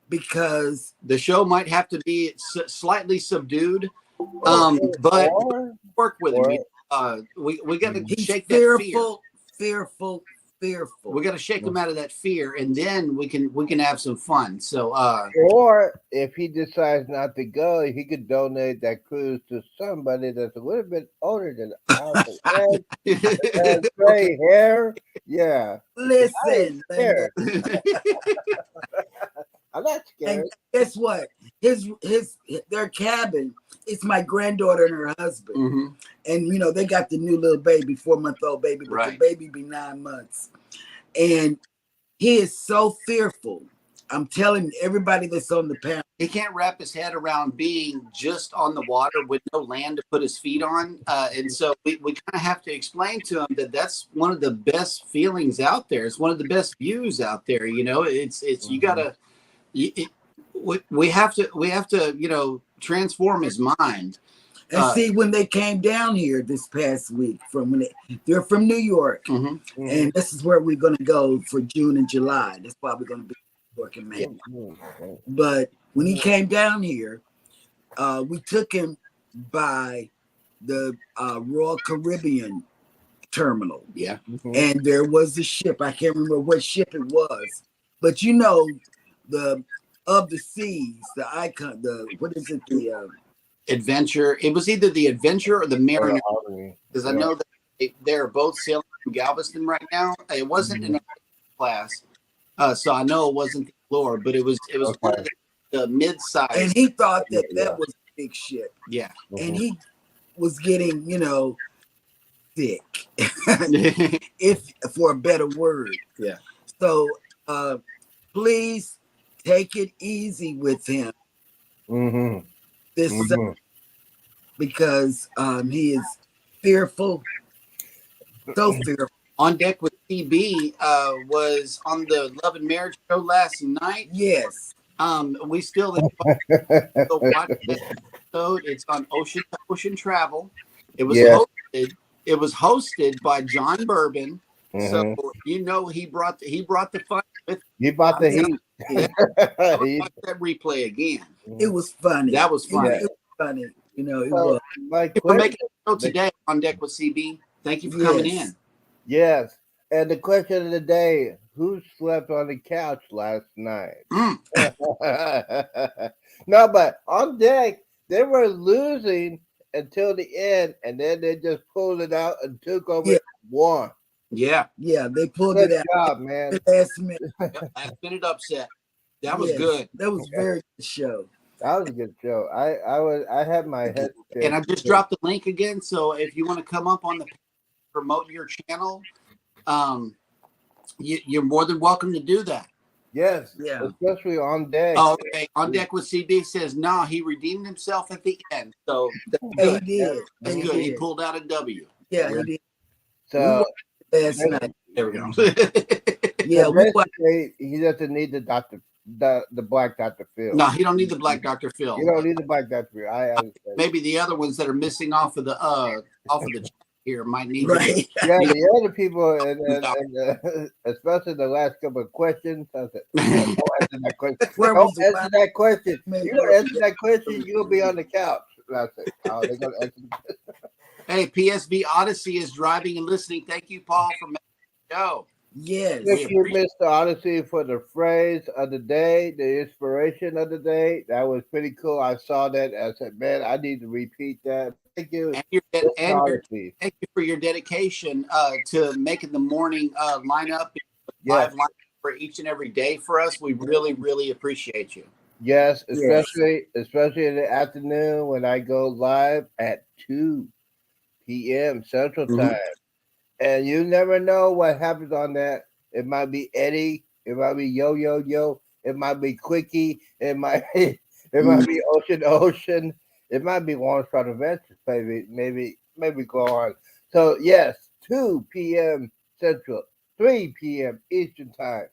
because The show might have to be slightly subdued, Or, but or, work with him. We got to he's shake that fear. fearful. We got to shake him out of that fear, and then we can have some fun. So, or if he decides not to go, he could donate that cruise to somebody that's a little bit older than Allison Ed, has gray hair. Yeah. Listen, Scared. Linda, I'm not scared. and guess what? Their cabin. It's my granddaughter and her husband, Mhm. and you know they got the new little baby, 4-month-old baby, but Right. the baby be 9 months, and he is so fearful. I'm telling everybody that's on the panel. He can't wrap his head around being just on the water with no land to put his feet on. And so we kind of have to explain to him that that's one of the best feelings out there. It's one of the best views out there. You know, it's you gotta, we have to, you know, transform his mind. And see, when they came down here this past week, they're from New York, Mhm. and this is where we're going to go for June and July. That's why we're going to be working, man. But when he came down here, we took him by the Royal Caribbean terminal. Yeah. And there was a ship. I can't remember what ship it was, but you know, the Of the Seas, the icon, what is it? The Adventure. It was either the Adventure or the Mariner, because I know that they're both sailing from Galveston right now. It wasn't in a class, so I know it wasn't the Explorer, but it was one of the mid-size. and he thought that was a big ship. Yeah. And he was getting, you know, sick, if for a better word. Yeah. So please take it easy with him this summer, because he is fearful, so fearful. On Deck with CB was on the Love and Marriage show last night. Yes. We still invite you to go watch that episode. It's on Ocean to Ocean Travel. It was hosted by John Bourbon. So you know he brought the fun with. He brought the heat. Watch that replay again. It was funny. That was funny. It was funny. You know, it was. We're making a show today on Deck with CB. Thank you for coming in. Yes. And the question of the day, who slept on the couch last night? No, but on deck, they were losing until the end, and then they just pulled it out and took over and won. Yeah. Yeah, they pulled Good it out. job, man. Last minute. Last minute upset. That was good. That was a very good show. That was a good show. I had my head. And I just dropped the link again. So if you want to come up on the promote your channel, you're more than welcome to do that. Yes. Yeah. Especially on deck. Oh, okay. On Deck with CB says, no, he redeemed himself at the end. So that's good. He did. That's good. He pulled out a W. Yeah, he did. So Last night. There we go. Yeah, he doesn't need the black Dr. Phil. No, he don't need the black Dr. Phil. You don't need the black Dr. Phil. I understand. Maybe the other ones that are missing off of the chat here might need right. Yeah, the other people, and especially the last couple of questions. I said, don't answer that question. Don't answer that question. You don't answer that question, you'll be on the couch. And I said, oh, they're gonna answer the question. Hey, PSV Odyssey is driving and listening. Thank you, Paul, for making the show. Yes. If you missed the Odyssey for the phrase of the day, the inspiration of the day, that was pretty cool. I saw that. I said, man, I need to repeat that. Thank you. Thank you for your dedication to making the morning lineup, live lineup for each and every day for us. We really, really appreciate you. Yes, especially in the afternoon when I go live at 2 p.m. Central Time. And you never know what happens on that. It might be Eddie. It might be Yo. It might be Quickie. It might be Ocean. It might be Long Shot Adventures. Maybe go on. So yes, 2 p.m. Central, 3 p.m. Eastern Time.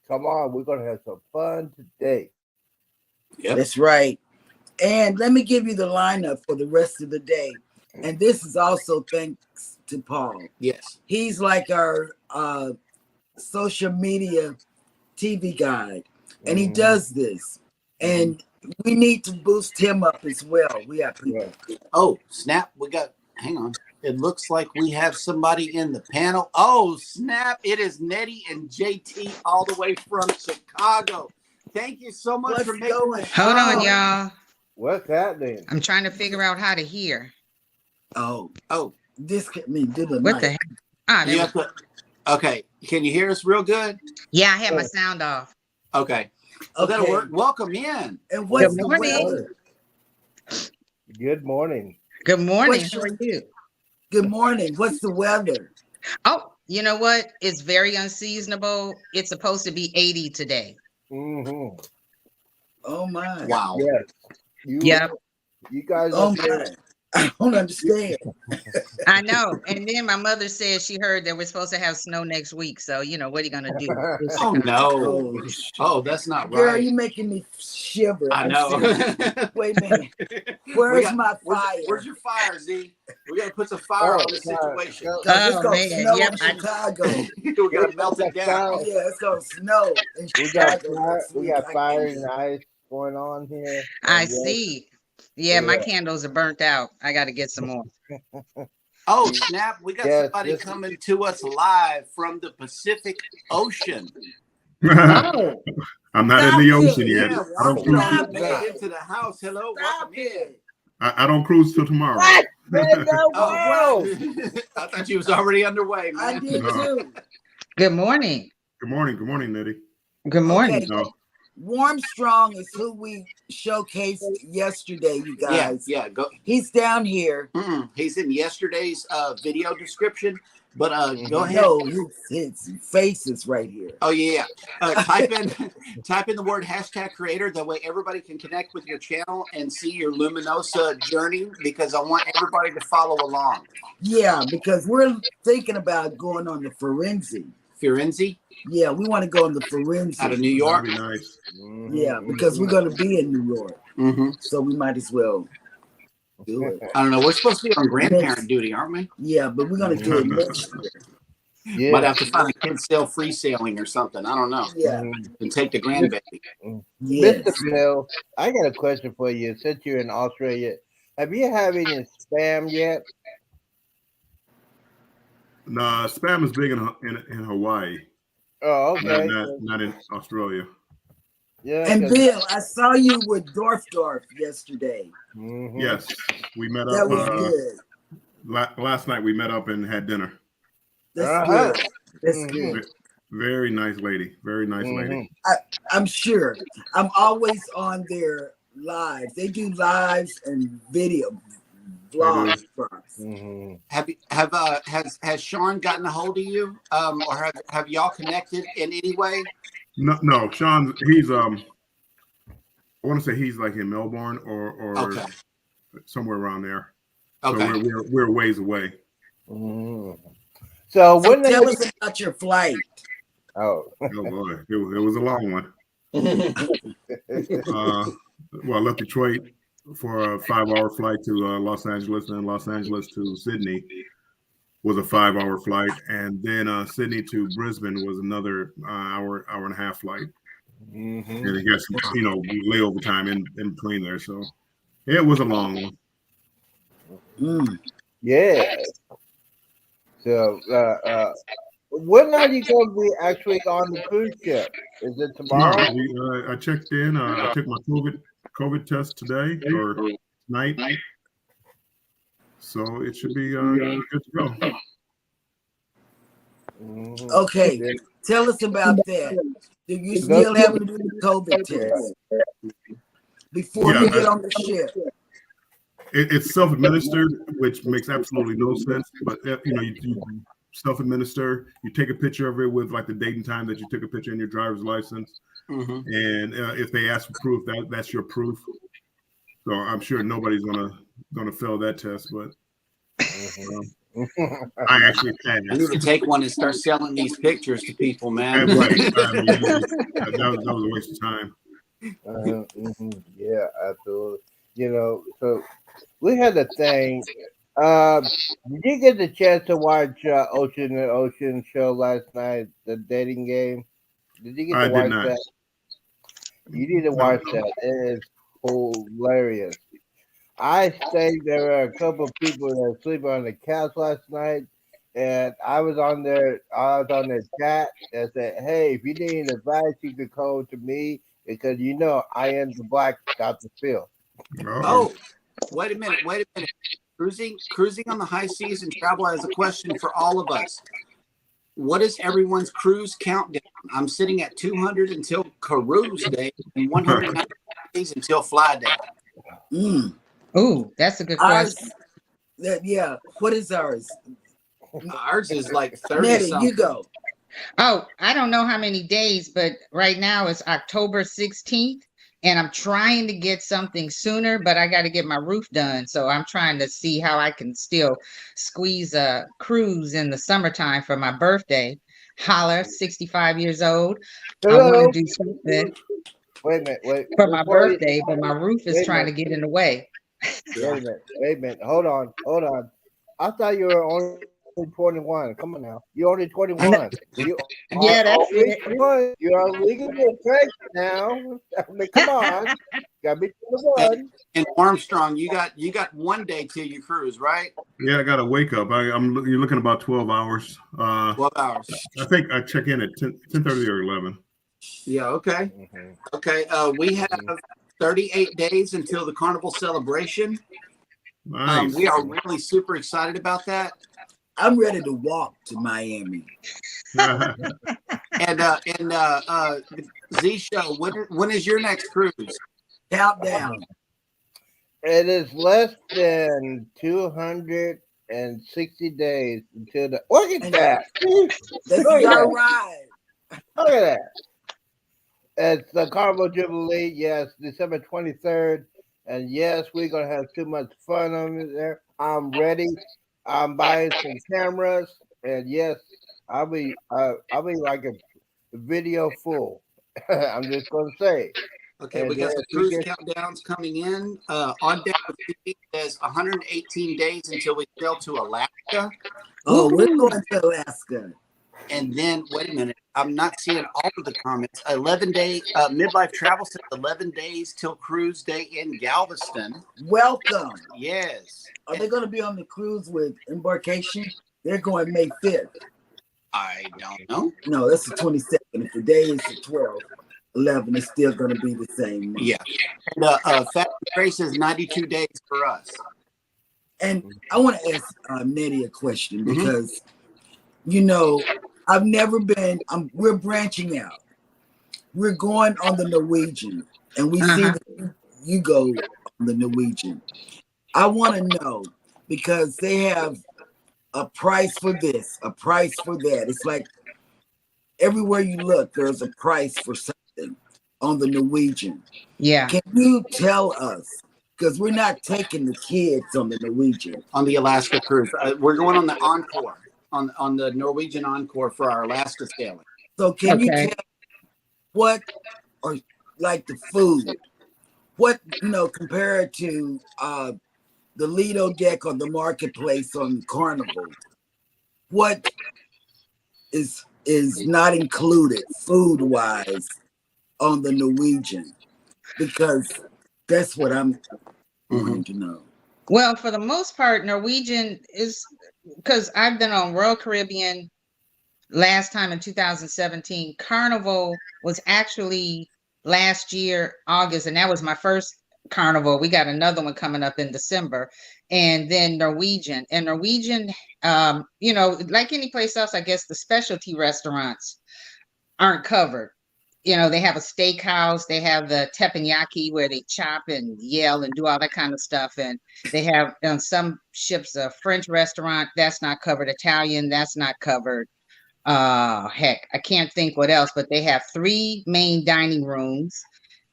Come on, we're gonna have some fun today. Yep. That's right. And let me give you the lineup for the rest of the day. And this is also thanks to Paul. Yes. He's like our social media TV guide, and he Mhm. does this. And we need to boost him up as well. We have people. Oh, snap. Hang on. It looks like we have somebody in the panel. Oh, snap. It is Nettie and JT all the way from Chicago. Thank you so much What's for making going the Hold on, show. y'all. What's happening? I'm trying to figure out how to hear. Oh, Oh, this can mean do the What mic. the heck? Ah, there you we have to, okay. Can you hear us real good? Yeah, I had my sound off. Okay. So that'll Okay. work. Welcome in. And what's Good the morning. weather? Good morning. Good morning. What's How are you? Good morning. What's the weather? Oh, you know what? It's very unseasonable. It's supposed to be 80 today. Mm-hmm. Oh my. Wow. Yes. Yep, You guys Oh up there. my. I don't understand. I know. And then my mother said she heard that we're supposed to have snow next week. So, what are you going to do? Oh, no. Oh, Oh, that's not girl, right. you're making me shiver. I I'm know. serious. Wait a minute. Where's my fire? Where's your fire, Z? We got to put some fire on the fire. situation. Go- 'Cause it's Oh, gonna man. snow Yep, in I- Chicago. We got to melt it down. Fire. Yeah, it's gonna snow in We got Chicago fire. next We week. got I fire can- and ice going on here. I And yes, see. Yeah, my Yeah. candles are burnt out. I got to get some more. Oh, snap. We got Yes, somebody this- coming to us live from the Pacific Ocean. Oh, I'm not Stop in the it. ocean yet. Yeah, I don't Rocky cruise. Stop made it. it into the house. Hello, Stop welcome in. it. I don't cruise till tomorrow. What? Man, no Oh, world. I thought you was already underway, I man. did No. too. good morning. Good morning, Nettie. Good morning. Okay. No, Warmstrong is who we showcased yesterday, you Yeah, guys. yeah. Go. He's down here. He's in yesterday's video description, but go ahead. No, his face is right here. Oh yeah, type in the word #creator. That way everybody can connect with your channel and see your Luminosa journey, because I want everybody to follow along. Yeah, because we're thinking about going on the Firenze. Firenze Yeah, we want to go on the Firenze. out of New York. that'd be nice. Yeah, because we're going to be in New York. Mm-hmm. So we might as well do it. I don't know. We're supposed to be on grandparent duty, aren't we? Yeah, but we're going to do it next year. Yeah. Might have to find a kid still free sailing or something. I don't know. Yeah, And take the grandbaby. yes. Mr. Bill, I got a question for you. Since you're in Australia, have you had any spam yet? Nah, spam is big in Hawaii, Oh, okay. not in Australia. Yeah. And 'cause- Bill, I saw you with Dorf yesterday. Mhm. Yes, we met That up was good. last night. We met up and had dinner. That's Uh-huh. good. That's Mhm. good. Very nice lady. Very nice lady. Mhm. I'm sure. I'm always on their lives. They do lives and video vlogs for us. Mhm. Has Sean gotten a hold of you, or have y'all connected in any way? No, Sean. He's I want to say he's like in Melbourne or Okay. somewhere around there. Okay. So we're ways away. Mhm. So So when tell us about your flight. Oh. Oh boy, it was a long one. Well, I left Detroit for a 5-hour flight to Los Angeles, and Los Angeles to Sydney was a 5-hour flight, and then Sydney to Brisbane was another hour and a half flight, Mhm. and it got some layover time in between there. So it was a long one. Mm. Yeah. So when are you going to be actually on the cruise ship? Is it tomorrow? I checked in. I took my COVID test today or tonight, so it should be good to go. Mhm. Okay, Yeah. tell us about that. Do you still have to do the COVID test before you Yeah, get on the ship? It's self-administered, which makes absolutely no sense. But you self-administer. You take a picture of it with like the date and time that you took a picture in your driver's license, Mm-hmm. and if they ask for proof, that's your proof. So I'm sure nobody's gonna fail that test, but I actually passed. I need to take one and start selling these pictures to people, man. Right. I mean, that was a waste of time. Mhm. Yeah, absolutely. So we had a thing Did you get the chance to watch Ocean and Ocean show last night, the dating game? Did you get to I did watch not. that? You need to No. watch that. It is hilarious. I think there were a couple of people that were sleeping on the couch last night, and I was on there. I was on the chat and said, "Hey, if you need advice, you could call to me because you know I am the black Dr. Phil." Uh-oh. Oh, wait a minute. Wait a minute. Cruising on the high seas and travel has a question for all of us. What is everyone's cruise countdown? I'm sitting at 200 until cruise day and 190 days until fly day. Mm. Ooh, that's a good Ours, question. yeah. What is ours? Ours is like 30 Nettie, something. you go. Oh, I don't know how many days, but right now it's October 16th, and I'm trying to get something sooner, but I got to get my roof done. So I'm trying to see how I can still squeeze a cruise in the summertime for my birthday. Holler, 65 years old. I want Hello. to do something Wait a minute. Wait. for my Before you, birthday, but my roof is wait a trying minute. to get in the way. Wait a minute. Wait a minute. Hold on. Hold on. I thought you were only 21. Come on now. You're only 21. You are Yeah, that's only it. 21. You are legally pregnant now. I mean, come on. Gotta be 21. And Armstrong, you got 1 day till you cruise, right? Yeah, I got to wake up. You're looking about 12 hours. 12 hours. I think I check in at 10:30 or 11. Yeah, okay. Mhm. Okay. We have 38 days until the carnival celebration. Nice. We are really super excited about that. I'm ready to walk to Miami. And Z Show, when is your next cruise? Countdown. It is less than 260 days until the. Look at that. That's Look at your that. ride. Look at that. It's the Carnival Jubilee. Yes, December 23rd. And yes, we're going to have too much fun on there. I'm ready. I'm buying some cameras. And yes, I'll be like a video full. I'm just going to say. Okay, And we got yes, some we cruise get countdowns coming in. On deck with TV says 118 days until we sail to Alaska. Oh, we're Woohoo. going to Alaska. And then, wait a minute, I'm not seeing all of the comments. 11-day midlife travel says 11 days till cruise day in Galveston. Welcome. Yes. Are they going to be on the cruise with embarkation? They're going May 5th. I don't know. No, that's the 22nd. If the day is the 12th, 11, it's still going to be the same month. Yeah. And Fat Grace says 92 days for us. And I want to ask Nettie a question Mhm. because, you know, I've never been, we're branching out. We're going on the Norwegian, and we see Uh-huh. that you go on the Norwegian. I want to know because they have a price for this, a price for that. It's like everywhere you look, there's a price for something on the Norwegian. Yeah. Can you tell us? Because we're not taking the kids on the Norwegian. On the Alaska cruise. We're going on the Encore, on the Norwegian Encore for our Alaska sailing. So can you Okay. tell what, or like the food, what, compared to the Lido deck on the marketplace on Carnival, what is not included food wise on the Norwegian? Because that's what I'm wanting to know. Well, for the most part, Norwegian is because I've been on Royal Caribbean last time in 2017. Carnival was actually last year, August, and that was my first Carnival. We got another one coming up in December, and then Norwegian. And Norwegian, like any place else, I guess the specialty restaurants aren't covered. They have a steakhouse, they have the teppanyaki where they chop and yell and do all that kind of stuff. And they have on some ships a French restaurant that's not covered, Italian, that's not covered. Heck, I can't think what else, but they have 3 main dining rooms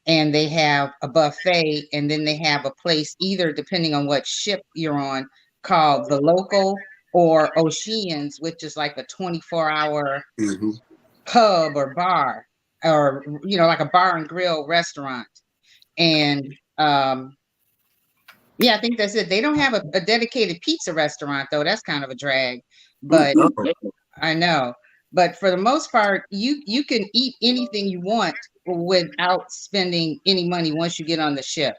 and they have a buffet, and then they have a place, either depending on what ship you're on, called the Local or Oceans, which is like a 24-hour Mm-hmm. pub or bar, or like a bar and grill restaurant. And Yeah, I think that's it. They don't have a dedicated pizza restaurant though. That's kind of a drag, but Oh, I know. But for the most part, you can eat anything you want without spending any money once you get on the ship.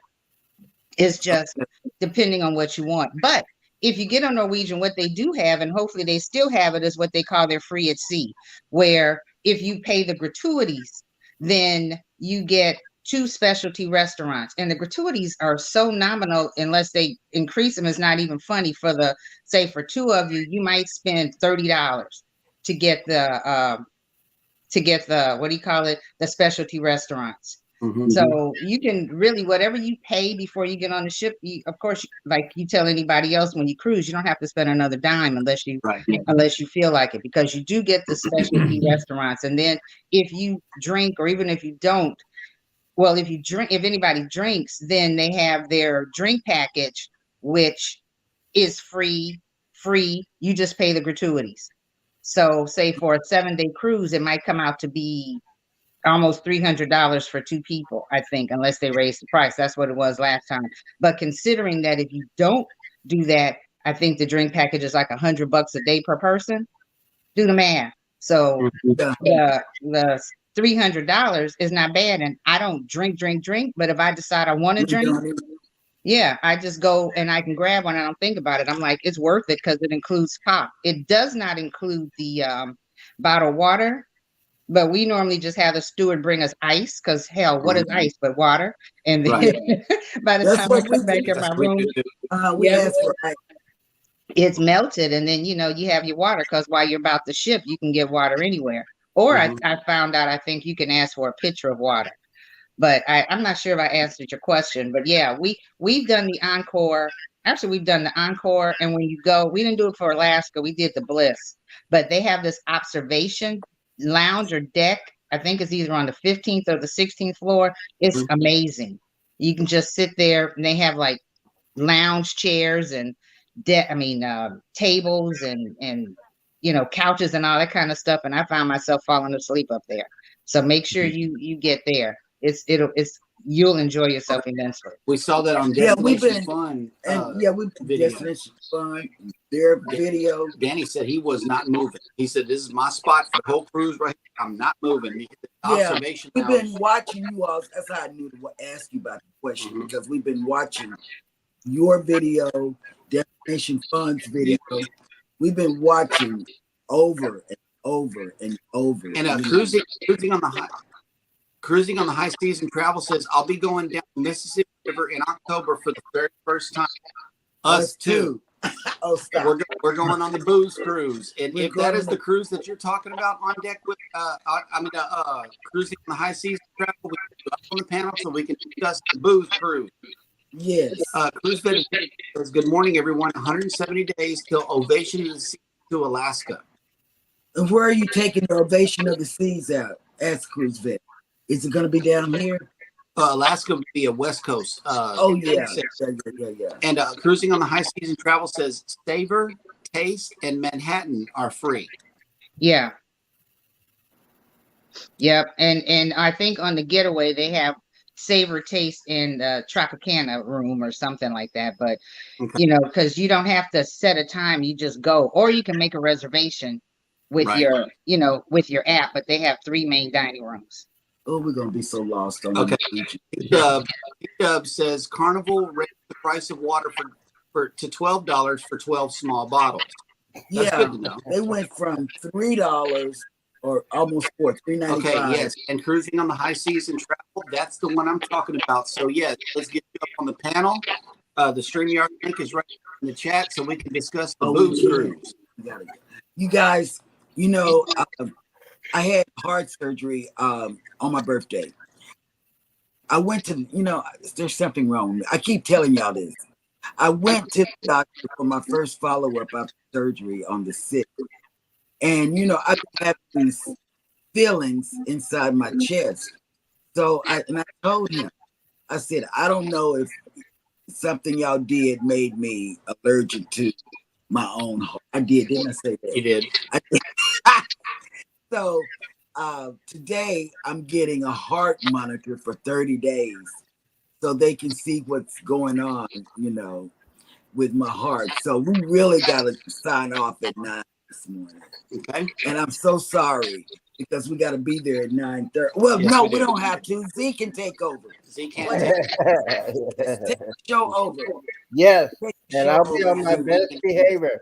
It's just depending on what you want. But if you get on Norwegian, what they do have, and hopefully they still have it, is what they call their free at sea, where if you pay the gratuities, then you get two specialty restaurants. And the gratuities are so nominal unless they increase them. It's not even funny. For the, say, for two of you, you might spend $30 to get the what do you call it? The specialty restaurants. Mhm. So you can really, whatever you pay before you get on the ship, of course, like you tell anybody else when you cruise, you don't have to spend another dime unless you Right. feel like it, because you do get the specialty restaurants. And then if you drink, or even if you don't, well, if you drink, if anybody drinks, then they have their drink package, which is free. You just pay the gratuities. So say for a 7-day cruise, it might come out to be almost $300 for two people, I think, unless they raise the price. That's what it was last time. But considering that if you don't do that, I think the drink package is like $100 a day per person. Do the math. So the $300 is not bad. And I don't drink, but if I decide I want to drink, yeah, I just go and I can grab one. I don't think about it. I'm like, it's worth it because it includes pop. It does not include the bottled water. But we normally just have the steward bring us ice, because hell, what is ice but water? And then by the time I come back in my room, we ask for ice. It's melted, and then you have your water, because while you're about the ship, you can get water anywhere. Or I found out I think you can ask for a pitcher of water. But I'm not sure if I answered your question. But yeah, we've done the Encore. Actually, we've done the Encore, and when you go, we didn't do it for Alaska. We did the Bliss, but they have this observation lounge or deck. I think it's either on the 15th or the 16th floor. It's amazing. You can just sit there, and they have like lounge chairs and tables and couches and all that kind of stuff. And I found myself falling asleep up there. So make sure you get there. You'll enjoy yourself immensely. We saw that on Destination Fun. We've been Destination Fun. Their video. Danny said he was not moving. He said, "This is my spot for the whole cruise right here. I'm not moving." Observation. We've been watching you all. That's how I knew to ask you about the question, because we've been watching your video, Destination Fun's video. We've been watching over and over and over. And Cruising on the High Seas and Travel says, "I'll be going down the Mississippi River in October for the very first time." Us too. Oh, stop. We're going on the booze cruise, and if that is the cruise that you're talking about on deck with, cruising on the High Seas and Travel, we can go up on the panel so we can discuss the booze cruise. Yes. Cruise Vet says, "Good morning, everyone. 170 days till Ovation of the Seas to Alaska." And where are you taking the Ovation of the Seas out? Ask Cruise Vet. Is it going to be down here? Alaska would be a West Coast. Yeah. And Cruising on the High Seas and Travel says Savor, Taste, and Manhattan are free. Yeah. Yep. And I think on the Getaway they have Savor, Taste, in the Tropicana room or something like that. But because you don't have to set a time, you just go, or you can make a reservation with your app. But they have 3 main dining rooms. Oh, we're gonna be so lost on Dub says Carnival raised the price of water to $12 for 12 small bottles. That's good to know. They went from $3 or almost $3.95. Okay, yes. And Cruising on the High Seas and Travel, that's the one I'm talking about. So yes, let's get you up on the panel. The StreamYard link is right in the chat, so we can discuss the booze cruise. You guys, I had heart surgery on my birthday. I went to, there's something wrong with me. I keep telling y'all this. I went to the doctor for my first follow-up after surgery on the 6th. And, I had these feelings inside my chest. So I told him, I said, I don't know if something y'all did made me allergic to my own heart. I did, didn't I say that? You did. So today I'm getting a heart monitor for 30 days so they can see what's going on, with my heart. So we really got to sign off at 9 this morning. Okay. And I'm so sorry because we got to be there at 9:30. Well, Yes, no, we we do. don't have to. Z can take over. Z can't take Take the show over. Yes, Take the and show I'll be over, on my Z. best behavior.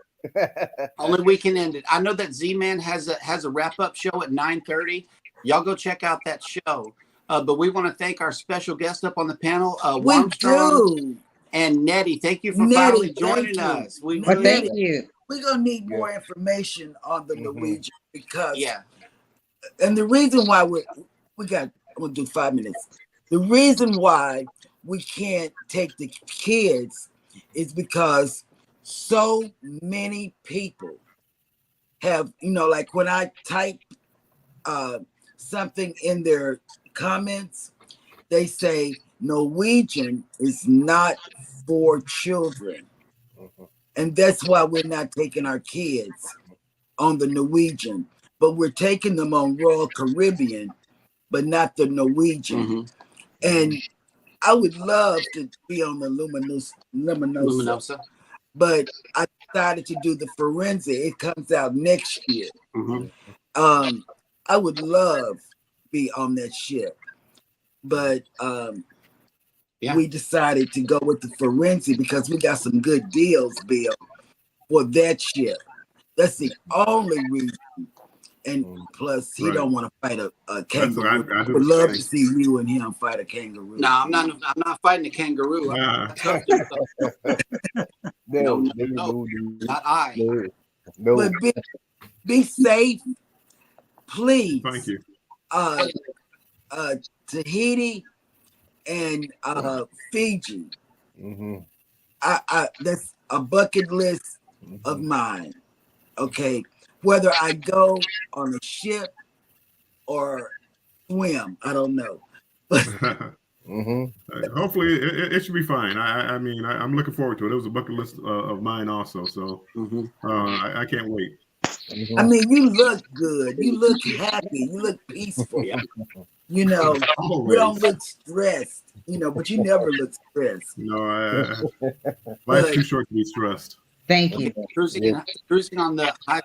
only we can end it. I know that Z-Man has a wrap-up show at 9:30. Y'all go check out that show. But we want to thank our special guest up on the panel, We Warmstrong do. and Nettie. Thank you for Nettie, finally thank joining you. us. We Well, really, thank you. We're going to need more information on the Mhm. Norwegian because, yeah. and the reason why I'm going to do 5 minutes. The reason why we can't take the kids is because so many people have, like when I type something in their comments, they say Norwegian is not for children. And that's why we're not taking our kids on the Norwegian, but we're taking them on Royal Caribbean, but not the Norwegian. Mhm. And I would love to be on the Luminosa, Luminosa. but I decided to do the Forensic. It comes out next year. Mhm. I would love to be on that ship, but Yeah. we decided to go with the Forensic because we got some good deals, Bill, for that ship. That's the only reason. And plus, he Right. don't want to fight a That's kangaroo. what I I do would the love same. to see you and him fight a kangaroo. No, I'm not fighting a kangaroo. Ah. No, not I. No. But be safe, please. Thank you. Tahiti and Fiji. Mhm. That's a bucket list of mine. Okay, whether I go on a ship or swim, I don't know. Mhm. Hopefully, it should be fine. I mean, I'm looking forward to it. It was a bucket list of mine also, so Mhm. I can't wait. I mean, you look good. You look happy. You look peaceful. Yeah. You don't Always. look stressed. But you never look stressed. No, life's But too short to be stressed. Thank you. Cruising on the high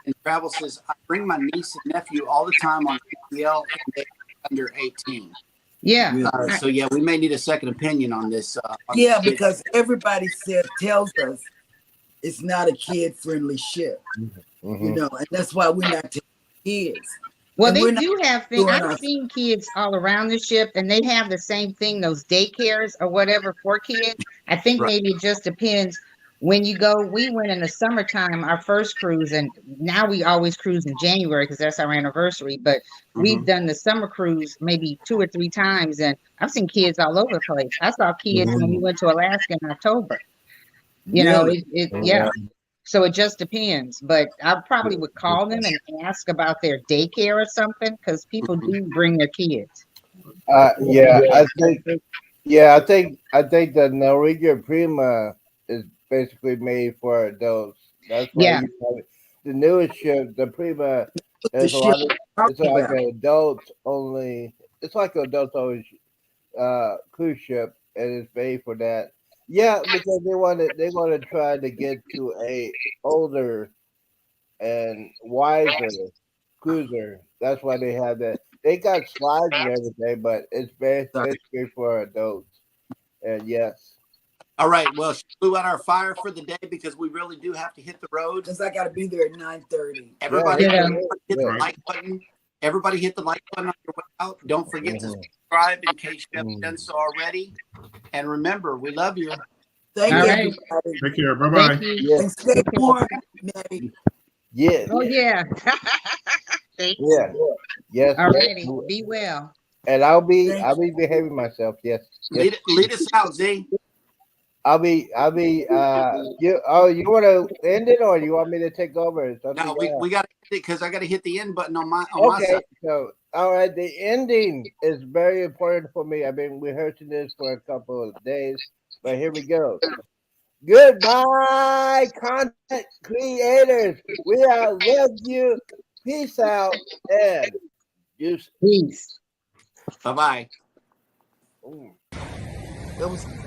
and travel says I bring my niece and nephew all the time on ATL and they're under 18. Yeah. So yeah, we may need a second opinion on this. yeah, because everybody tells us it's not a kid-friendly ship. Mhm. And that's why we're not taking kids. Well, And they we're not do have things. doing I've our- seen kids all around the ship, and they have the same thing, those daycares or whatever for kids. I think Right. maybe it just depends when you go. We went in the summertime, our first cruise, and now we always cruise in January because that's our anniversary. But we've done the summer cruise maybe 2 or 3 times, and I've seen kids all over the place. I saw kids when we went to Alaska in October. Really? Yeah. So it just depends, but I probably would call them and ask about their daycare or something because people do bring their kids. Yeah, I think. Yeah, I think the Norwegian Prima is basically made for adults. That's why Yeah. you probably, the newest ship, the Prima, there's a ship lot of, I'm it's like talking an adults only. It's like an adults only cruise ship, and it's made for that. Yeah, because they want to try to get to a older and wiser cruiser. That's why they have that. They got slides and everything, but it's basically for adults. And yes, All right. Well, she blew out our fire for the day because we really do have to hit the road. Because I got to be there at 9:30. Everybody, Yeah. hit the Yeah. like button. Everybody hit the like button on your way out. Don't forget to subscribe in case you haven't done so already. And remember, we love you. Thank All you, right. everybody. Take care. Bye bye. Thank you. yes, And stay warm, Nettie. yes, Oh yeah. Thank you. yeah, yes. All yes. righty. Be well. And I'll be behaving myself. Yes, yes. Lead us out, Z. I'll be. You want to end it or you want me to take over? It's up to No, you. we got to hit it because I got to hit the end button on my Okay, side. so all right, the ending is very important for me. I've been rehearsing this for a couple of days, but here we go. Goodbye, content creators. We love you. Peace out and Peace. Bye bye. Ooh. It was